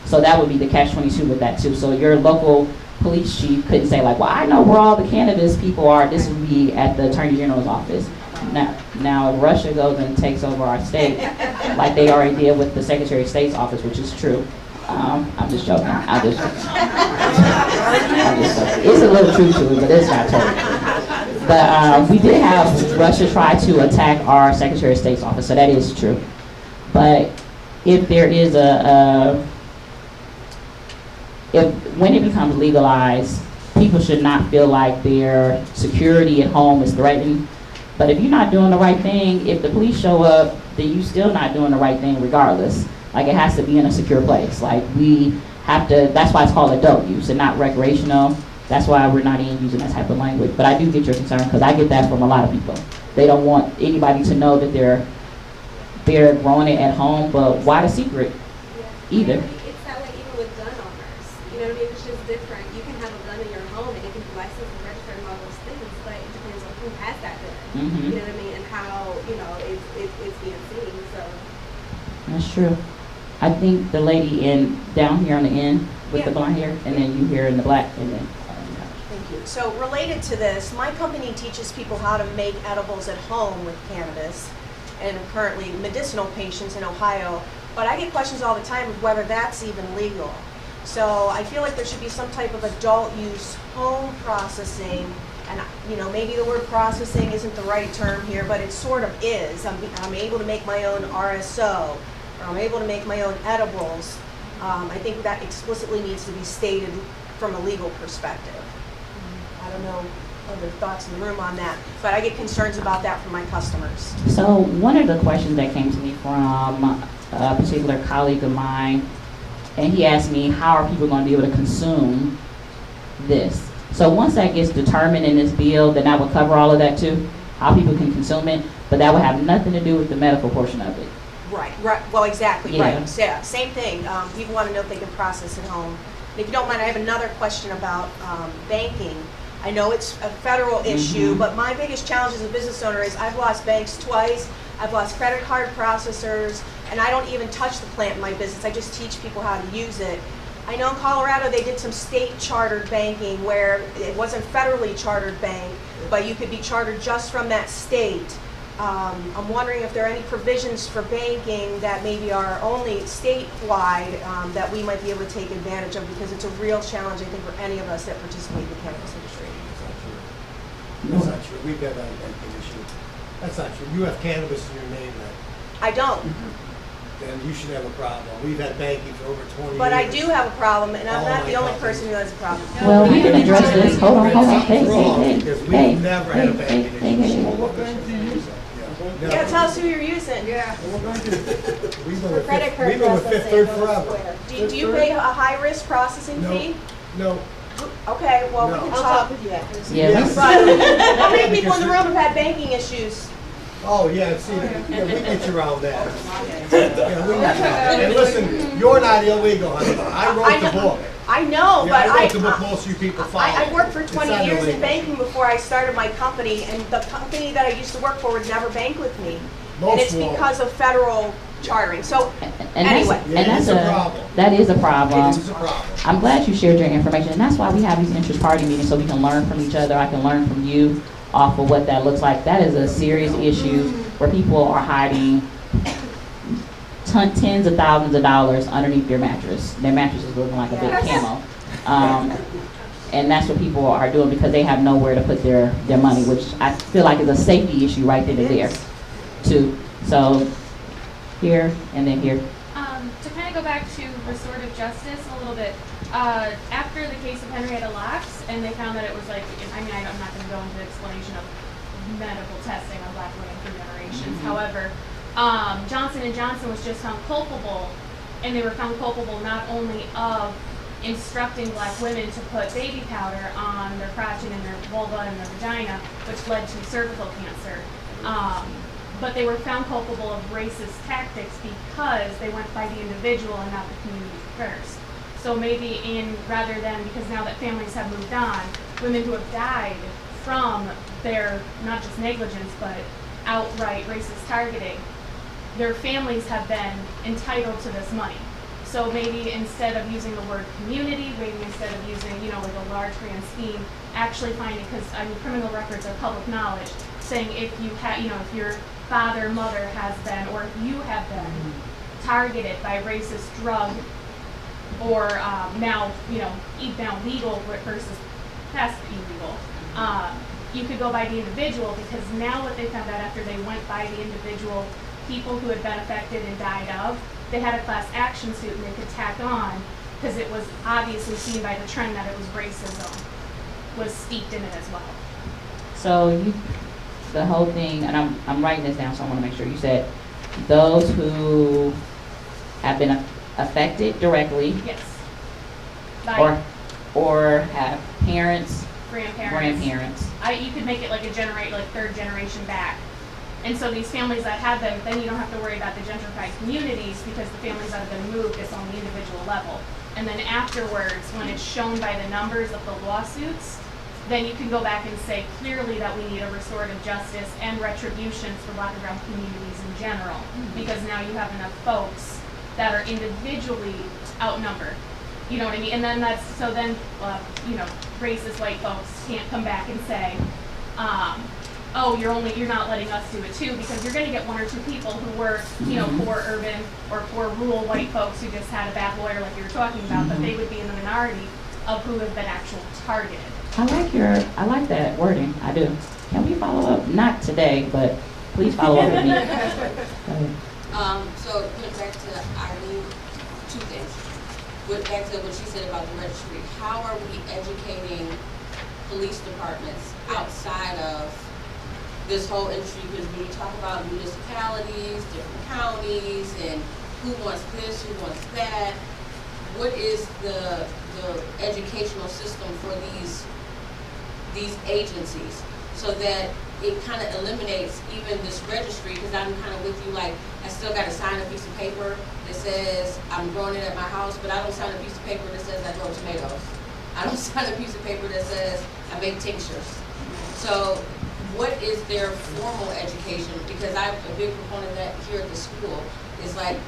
Speaker 3: So that would be the catch-22 with that too. So your local police chief couldn't say like, well, I know where all the cannabis people are. This would be at the Attorney General's office. Now if Russia goes and takes over our state, like they already did with the Secretary of State's office, which is true. I'm just joking. I'm just joking. It's a little truth to it, but it's not total. But we did have Russia try to attack our Secretary of State's office, so that is true. But if there is when it becomes legalized, people should not feel like their security at home is threatened. But if you're not doing the right thing, if the police show up, then you're still not doing the right thing regardless. Like it has to be in a secure place. Like we have to, that's why it's called adult use and not recreational. That's why we're not even using that type of language. But I do get your concern because I get that from a lot of people. They don't want anybody to know that they're growing it at home, but why the secret either?
Speaker 6: It's that way even with gun owners. You know what I mean? It's just different. You can have a gun in your home and it can be licensed and registered and all those things, but it depends on who has that gun.
Speaker 3: Mm-hmm.
Speaker 6: You know what I mean? And how, it's being seen. So
Speaker 3: That's true. I think the lady down here on the end with the blonde hair, and then you here in the black, and then.
Speaker 14: Thank you. So related to this, my company teaches people how to make edibles at home with cannabis, and currently medicinal patients in Ohio. But I get questions all the time of whether that's even legal. So I feel like there should be some type of adult use home processing, and maybe the word processing isn't the right term here, but it sort of is. I'm able to make my own RSO, or I'm able to make my own edibles. I think that explicitly needs to be stated from a legal perspective. I don't know other thoughts in the room on that, but I get concerns about that from my customers.
Speaker 3: So one of the questions that came to me from a particular colleague of mine, and he asked me, how are people going to be able to consume this? So once that gets determined in this bill, then that would cover all of that too, how people can consume it, but that would have nothing to do with the medical portion of it.
Speaker 14: Right, well, exactly,
Speaker 3: Yeah.
Speaker 14: right. So, yeah, same thing. People want to know if they can process at home. And if you don't mind, I have another question about banking. I know it's a federal issue, but my biggest challenge as a business owner is I've lost banks twice, I've lost credit card processors, and I don't even touch the plant in my business. I just teach people how to use it. I know in Colorado they did some state chartered banking where it wasn't federally chartered bank, but you could be chartered just from that state. I'm wondering if there are any provisions for banking that maybe are only statewide that we might be able to take advantage of, because it's a real challenge, I think, for any of us that participate in the cannabis industry.
Speaker 4: That's not true. We've got that banking issue. That's not true. You have cannabis in your name,
Speaker 14: I don't,
Speaker 4: then you should have a problem. We've had banking for over 20 years.
Speaker 14: but I do have a problem, and I'm
Speaker 4: All
Speaker 14: not
Speaker 4: my
Speaker 14: the only
Speaker 4: companies.
Speaker 14: person who has a problem.
Speaker 3: Well, we can address this. Hold on. Hey,
Speaker 4: Wrong, because we've never had a banking issue.
Speaker 2: Well, what bank do you use?
Speaker 4: Never.
Speaker 14: Yeah, tell us who you're using.
Speaker 2: Well, what bank is it?
Speaker 4: We've been
Speaker 7: For
Speaker 4: with
Speaker 7: credit
Speaker 4: Fifth,
Speaker 7: card
Speaker 4: we've been with Fifth Third
Speaker 7: processing,
Speaker 4: forever.
Speaker 14: Do you pay a high-risk processing
Speaker 4: No.
Speaker 14: fee?
Speaker 4: No,
Speaker 14: Okay, well, we
Speaker 4: No.
Speaker 14: can
Speaker 12: I'll
Speaker 14: talk.
Speaker 12: talk with you after.
Speaker 3: Yeah.
Speaker 4: Yes.
Speaker 14: But how many people in the room have had banking issues?
Speaker 4: oh, yeah, see, yeah, we get you around that. Yeah, we get you around. And listen, you're not illegal, honey. I wrote the book.
Speaker 14: I know,
Speaker 4: Yeah,
Speaker 14: but
Speaker 4: I wrote the book most of you people follow.
Speaker 14: I worked for
Speaker 4: It's
Speaker 14: 20
Speaker 4: not
Speaker 14: years in
Speaker 4: illegal.
Speaker 14: banking before I started my company, and the company that I used to work for would never bank with me. And
Speaker 4: Most
Speaker 14: it's
Speaker 4: won't.
Speaker 14: because of federal chartering. So,
Speaker 3: And
Speaker 14: anyway.
Speaker 3: that's
Speaker 4: a problem.
Speaker 3: that is a problem.
Speaker 4: It is a problem.
Speaker 3: I'm glad you shared your information, and that's why we have these interest party meetings, so we can learn from each other. I can learn from you off of what that looks like. That is a serious issue where people are hiding tens of thousands of dollars underneath their mattress. Their mattress is looking like a big camo. And that's what people are doing because they have nowhere to put their money, which I feel like is a safety issue right then and there, too. So here and then here.
Speaker 15: To kind of go back to restorative justice a little bit, After the case of Henrietta Lacks, and they found that it was like, I'm not gonna go into the explanation of medical testing on black women for generations. However, Johnson & Johnson was just found culpable, and they were found culpable not only of instructing black women to put baby powder on their crotch and in their vulva and their vagina, which led to cervical cancer. But they were found culpable of racist tactics because they went by the individual and not the community first. So maybe rather than, because now that families have moved on, women who have died from their, not just negligence, but outright racist targeting, their families have been entitled to this money. So maybe instead of using the word community, maybe instead of using, like a large grand scheme, actually finding, because criminal records are public knowledge, saying if you have, if your father, mother has been, or if you have been targeted by racist drug, or now legal versus past illegal, you could go by the individual, because now what they found out after they went by the individual people who had been affected and died of, they had a class action suit and they could tack on, because it was obviously seen by the trend that it was racism was steeped in it as well.
Speaker 3: So the whole thing, and I'm writing this down, so I want to make sure. You said those who have been affected directly,
Speaker 15: Yes.
Speaker 3: or have parents, grandparents.
Speaker 15: You could make it like third generation back. And so these families that have them, then you don't have to worry about the gentrified communities, because the families that have been moved, it's on the individual level. And then afterwards, when it's shown by the numbers of the lawsuits, then you can go back and say clearly that we need a restorative justice and retribution for black and brown communities in general, because now you have enough folks that are individually outnumbered. You know what I mean? And then racist white folks can't come back and say, you're not letting us do it too, because you're going to get one or two people who were, poor urban or poor rural white folks who just had a bad lawyer like you were talking about, but they would be in the minority of who have been actually targeted.
Speaker 3: I like that wording. I do. Can we follow up? Not today, but please follow up with me. Go ahead.
Speaker 8: So going back to Eileen, two things. Went back to what she said about the registry. How are we educating police departments outside of this whole industry? Because when you talk about municipalities, different counties, and who wants this, who wants that, what is the educational system for these agencies, so that it kind of eliminates even this registry? Because I'm kind of with you, like, I still got to sign a piece of paper that says I'm growing it at my house, but I don't sign a piece of paper that says I grow tomatoes. I don't sign a piece of paper that says I make tinctures. So what is their formal education? Because I'm a big proponent of that here at the school, is like,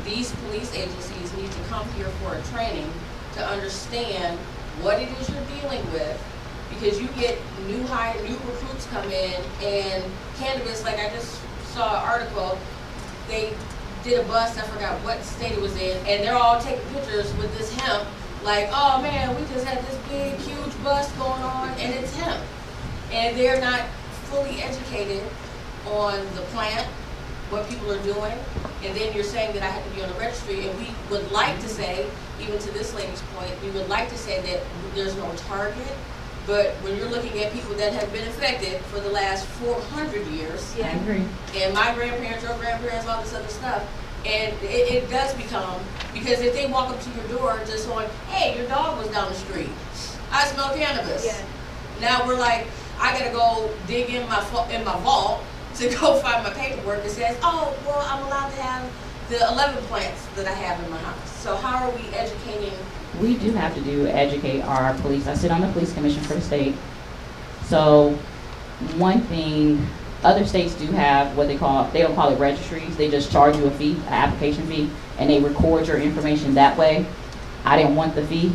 Speaker 8: these police agencies need to come here for a training to understand what it is you're dealing with, because you get new recruits come in, and cannabis, like I just saw an article, they did a bust, I forgot what state it was in, and they're all taking pictures with this hemp, like, oh man, we just had this big, huge bust going on, and it's hemp. And they're not fully educated on the plant, what people are doing, and then you're saying that I have to be on the registry, and we would like to say, even to this lady's point, we would like to say that there's no target, but when you're looking at people that have been affected for the last 400 years,
Speaker 3: I agree.
Speaker 8: and my grandparents, your grandparents, all this other stuff, and it does become, because if they walk up to your door just going, hey, your dog was down the street, I smell cannabis.
Speaker 6: Yeah.
Speaker 8: Now we're like, I gotta go dig in my vault to go find my paperwork that says, oh, well, I'm allowed to have the 11 plants that I have in my house. So how are we educating?
Speaker 3: We do have to educate our police. I sit on the police commission for the state. So one thing, other states do have what they don't call it registries. They just charge you a fee, an application fee, and they record your information that way. I didn't want the fee,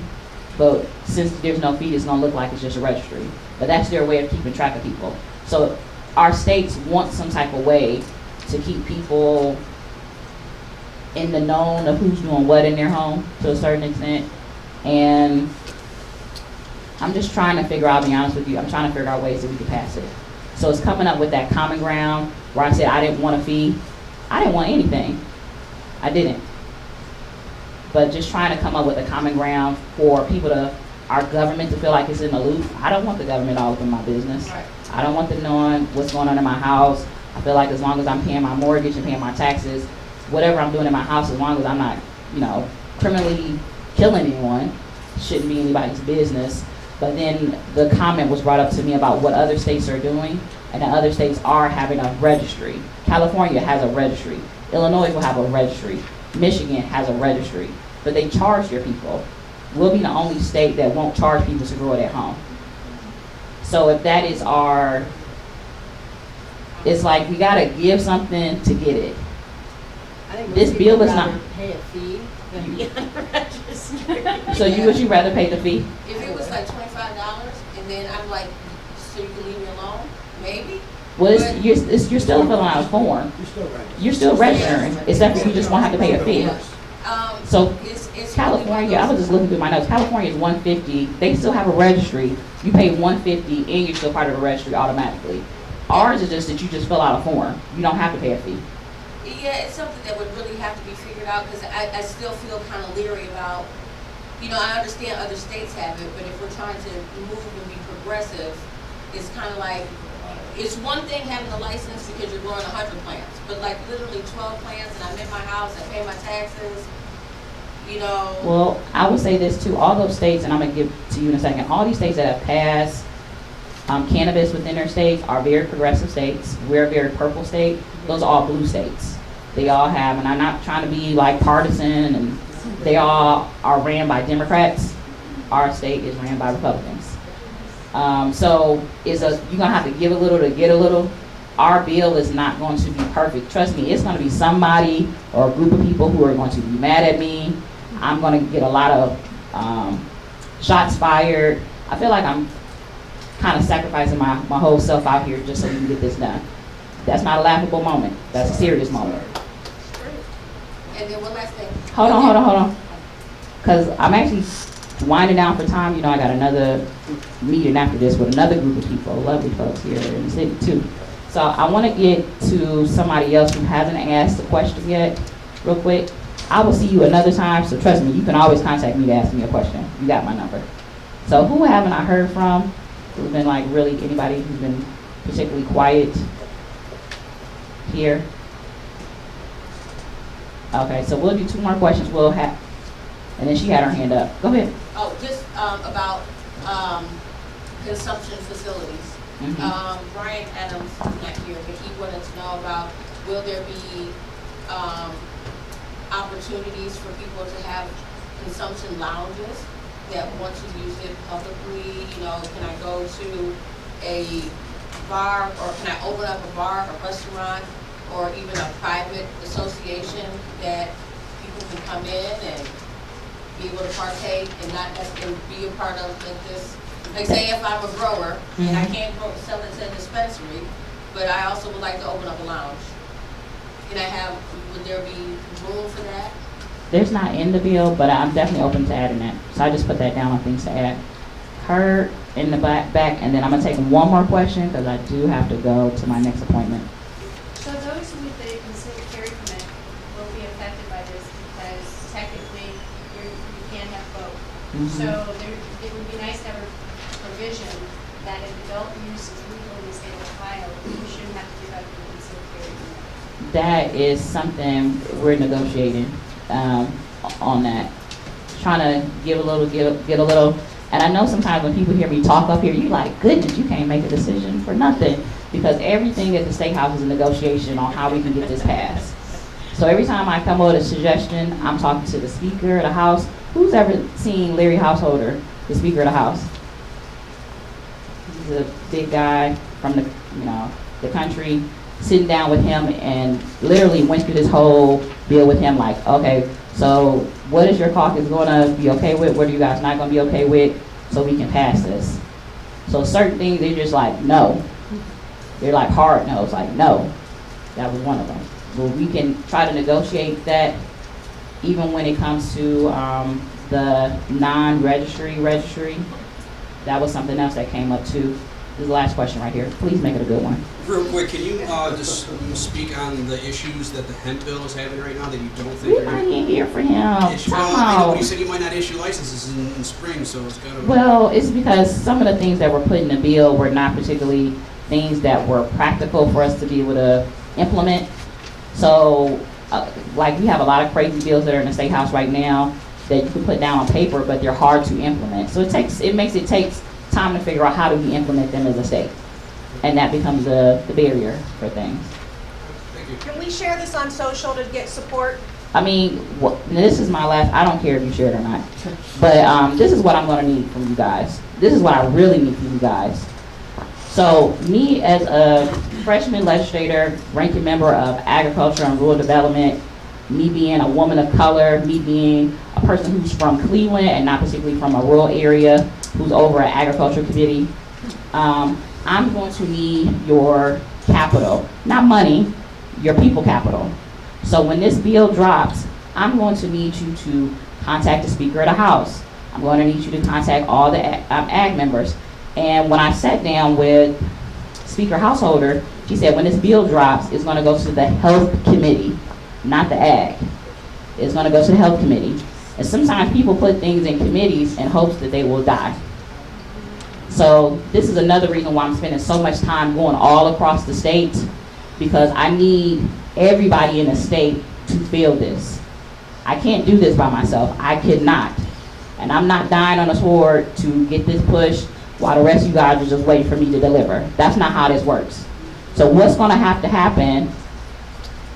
Speaker 3: but since there's no fee, it's gonna look like it's just a registry. But that's their way of keeping track of people. So our states want some type of way to keep people in the known of who's doing what in their home to a certain extent. And I'm just trying to figure out, I'll be honest with you, I'm trying to figure out ways that we can pass it. So it's coming up with that common ground where I said I didn't want a fee. I didn't want anything. I didn't. but just trying to come up with a common ground for people to, our government to feel like it's in the loop. I don't want the government all up in my business.
Speaker 8: Right.
Speaker 3: I don't want them knowing what's going on in my house. I feel like as long as I'm paying my mortgage and paying my taxes, whatever I'm doing in my house, as long as I'm not, criminally killing anyone, shouldn't be anybody's business. But then the comment was brought up to me about what other states are doing, and the other states are having a registry. California has a registry. Illinois will have a registry. Michigan has a registry. But they charge their people. We'll be the only state that won't charge people to grow it at home. So if that is our, it's like we gotta give something to get it.
Speaker 11: I think
Speaker 3: This
Speaker 11: most
Speaker 3: bill
Speaker 11: people
Speaker 3: is not-
Speaker 11: rather pay a fee than be on the registry.
Speaker 3: So would you rather pay the fee?
Speaker 8: If it was like $25 and then I'm like, so you can leave me alone, maybe?
Speaker 3: Well,
Speaker 8: But-
Speaker 3: you're still filling out a form.
Speaker 4: You're still right.
Speaker 3: You're still registering, except for you just won't have to pay a fee. So
Speaker 8: It's
Speaker 3: California, I was just looking through my notes. California is $150. They still have a registry. You pay $150 and you're still part of the registry automatically. Ours is just that you just fill out a form. You don't have to pay a fee.
Speaker 8: Yeah, it's something that would really have to be figured out, because I still feel kind of leery about, I understand other states have it, but if we're trying to move and be progressive, it's kind of like, it's one thing having a license because you're growing 100 plants, but like literally 12 plants and I'm in my house, I pay my taxes,
Speaker 3: Well, I would say this too. All those states, and I'm going to give to you in a second, all these states that have passed cannabis within their states are very progressive states. We're a very purple state. Those are all blue states. They all have, and I'm not trying to be like partisan, and they all are ran by Democrats. Our state is ran by Republicans. So you're going to have to give a little to get a little. Our bill is not going to be perfect. Trust me, it's going to be somebody or a group of people who are going to be mad at me. I'm going to get a lot of shots fired. I feel like I'm kind of sacrificing my whole self out here just so we can get this done. That's not a laughable moment. That's a serious moment.
Speaker 8: And then one last thing.
Speaker 3: Hold on. Because I'm actually winding down for time. I got another meeting after this with another group of people, lovely folks here in the city too. So I want to get to somebody else who hasn't asked a question yet, real quick. I will see you another time, so trust me, you can always contact me to ask me a question. You got my number. So who haven't I heard from? Who's been like really, anybody who's been particularly quiet here? Okay, so we'll do 2 more questions. We'll have, and then she had her hand up. Go ahead.
Speaker 8: Oh, just about consumption facilities. Brian Adams is not here, but he wanted to know about, will there be opportunities for people to have consumption lounges that want to use it publicly? Can I go to a bar, or can I open up a bar, a restaurant, or even a private association that people can come in and be able to partake and not necessarily be a part of this? Like, say if I'm a grower and I can't sell it to a dispensary, but I also would like to open up a lounge. Would there be room for that?
Speaker 3: There's not in the bill, but I'm definitely open to adding that. So I just put that down on things to add. Her in the back, and then I'm gonna take one more question because I do have to go to my next appointment.
Speaker 7: So those with the concealed carry permit will be affected by this because technically you can't have both. So it would be nice to have a provision that if adult use is legal in the state of Ohio, you shouldn't have to give up your concealed carry permit.
Speaker 3: That is something we're negotiating on that. Trying to give a little, get a little. And I know sometimes when people hear me talk up here, you like, goodness, you can't make a decision for nothing. Because everything at the State House is a negotiation on how we can get this passed. So every time I come up with a suggestion, I'm talking to the Speaker of the House. Who's ever seen Larry Householder, the Speaker of the House? He's a big guy from the country. Sitting down with him and literally went through this whole bill with him, like, okay, so what is your caucus going to be okay with? What are you guys not going to be okay with, so we can pass this? So certain things, they're just like, no. They're like hard no's, like, no. That was one of them. But we can try to negotiate that, even when it comes to the non-registry registry. That was something else that came up too. This is the last question right here. Please make it a good one.
Speaker 9: Real quick, can you just speak on the issues that the hemp bill is having right now that you don't think
Speaker 3: We're not even here for him.
Speaker 9: Well, I know,
Speaker 3: Time
Speaker 9: but you
Speaker 3: out.
Speaker 9: said you might not issue licenses in spring, so it's kind of.
Speaker 3: Well, it's because some of the things that were put in the bill were not particularly things that were practical for us to be able to implement. So, like, we have a lot of crazy bills that are in the State House right now that you can put down on paper, but they're hard to implement. So it takes time to figure out how do we implement them as a state. And that becomes the barrier for things.
Speaker 14: Can we share this on social to get support?
Speaker 3: I mean, this is my last, I don't care if you share it or not, but this is what I'm gonna need from you guys. This is what I really need from you guys. So me as a freshman legislator, ranking member of agriculture and rural development, me being a woman of color, me being a person who's from Cleveland and not particularly from a rural area, who's over an agriculture committee, I'm going to need your capital, not money, your people capital. So when this bill drops, I'm going to need you to contact the Speaker of the House. I'm going to need you to contact all the ag members. And when I sat down with Speaker Householder, she said when this bill drops, it's going to go to the Health Committee, not the ag. It's going to go to the Health Committee. And sometimes people put things in committees in hopes that they will die. So this is another reason why I'm spending so much time going all across the state, because I need everybody in the state to feel this. I can't do this by myself. I could not. And I'm not dying on a sword to get this pushed while the rest of you guys are just waiting for me to deliver. That's not how this works. So what's going to happen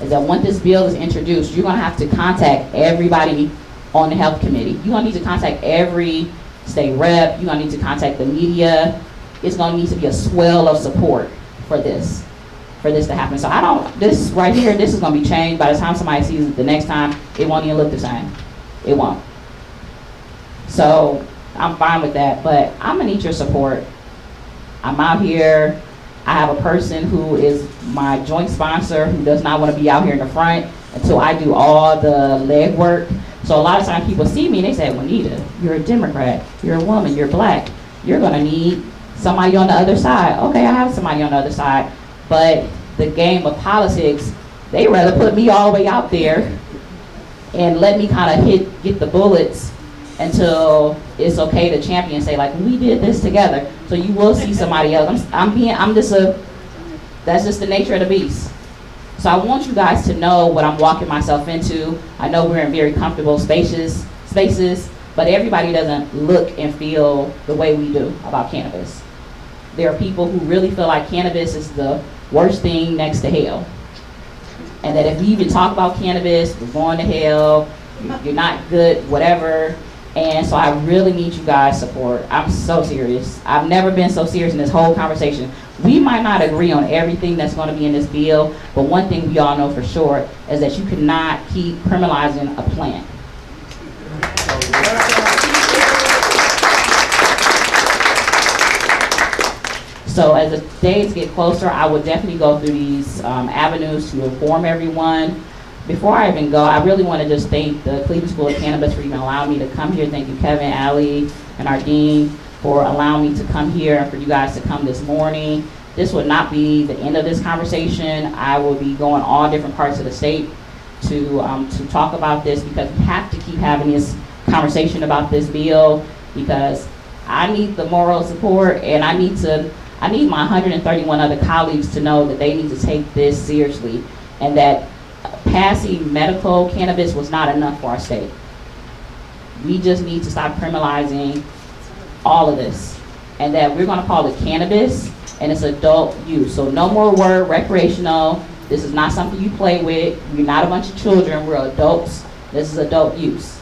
Speaker 3: is that once this bill is introduced, you're going to have to contact everybody on the Health Committee. You're going to need to contact every state rep. You're going to need to contact the media. It's going to need to be a swell of support for this to happen. So this right here, this is going to be changed. By the time somebody sees it the next time, it won't even look the same. It won't. So I'm fine with that, but I'm going to need your support. I'm out here. I have a person who is my joint sponsor who does not want to be out here in the front until I do all the legwork. So a lot of times people see me and they say, Juanita, you're a Democrat, you're a woman, you're black, you're going to need somebody on the other side. Okay, I have somebody on the other side, but the game of politics, they rather put me all the way out there and let me kind of get the bullets until it's okay to champion and say, like, we did this together. So you will see somebody else. That's just the nature of the beast. So I want you guys to know what I'm walking myself into. I know we're in very comfortable spaces, but everybody doesn't look and feel the way we do about cannabis. There are people who really feel like cannabis is the worst thing next to hell. And that if we even talk about cannabis, we're going to hell, you're not good, whatever. And so I really need you guys' support. I'm so serious. I've never been so serious in this whole conversation. We might not agree on everything that's going to be in this bill, but one thing we all know for sure is that you cannot keep criminalizing a plant. So as the days get closer, I will definitely go through these avenues to inform everyone. Before I even go, I really want to just thank the Cleveland School of Cannabis for even allowing me to come here. Thank you, Kevin, Ali, and our dean for allowing me to come here and for you guys to come this morning. This would not be the end of this conversation. I will be going all different parts of the state to talk about this, because we have to keep having this conversation about this bill, because I need the moral support, and I need my 131 other colleagues to know that they need to take this seriously, and that passing medical cannabis was not enough for our state. We just need to stop criminalizing all of this, and that we're going to call it cannabis, and it's adult use. So no more word recreational. This is not something you play with. We're not a bunch of children. We're adults. This is adult use.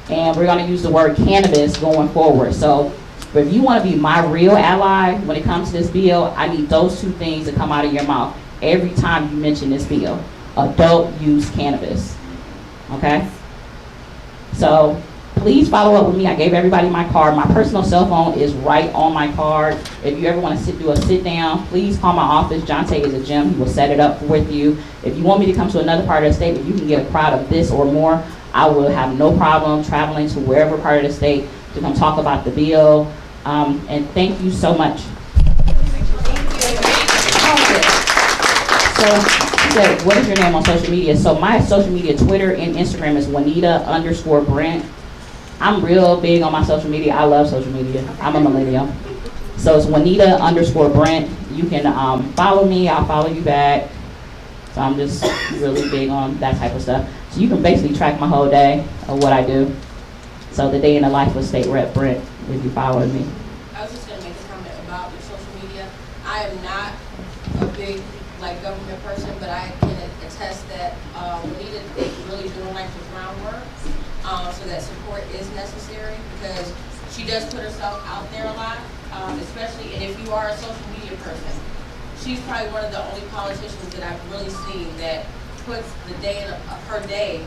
Speaker 3: And we're going to use the word cannabis going forward. So if you want to be my real ally when it comes to this bill, I need those two things to come out of your mouth every time you mention this bill. Adult use cannabis. Okay? So please follow up with me. I gave everybody my card. My personal cell phone is right on my card. If you ever want to do a sit down, please call my office. Jonte is a gym. He will set it up with you. If you want me to come to another part of the state where you can get a crowd of this or more, I will have no problem traveling to wherever part of the state to come talk about the bill. And thank you so much. said, what is your name on social media? So my social media, Twitter and Instagram is Juanita_Brent. I'm real big on my social media. I love social media. I'm a millennial. So it's Juanita_Brent. You can follow me. I'll follow you back. So I'm just really big on that type of stuff. So you can basically track my whole day of what I do. So the day in the life of State Rep Brent, if you follow me.
Speaker 8: I was just gonna make a comment about your social media. I am not a big, government person, but I can attest that, Juanita is really doing the groundwork, so that support is necessary, because she does put herself out there a lot, especially, and if you are a social media person, she's probably one of the only politicians that I've really seen that puts the day in her day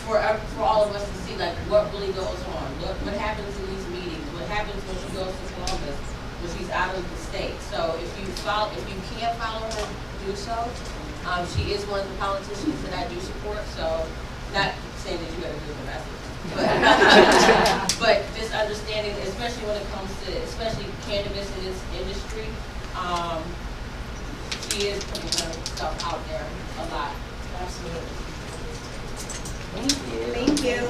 Speaker 8: for all of us to see, what really goes on, what happens in these meetings, what happens when she goes to Columbus, when she's out of the state. So if you can't follow her, do so. She is one of the politicians that I do support, so not saying that you gotta do the rest of it, but just understanding, especially when it comes to, cannabis in this industry, she is putting herself out there a lot. Absolutely.
Speaker 14: Thank you.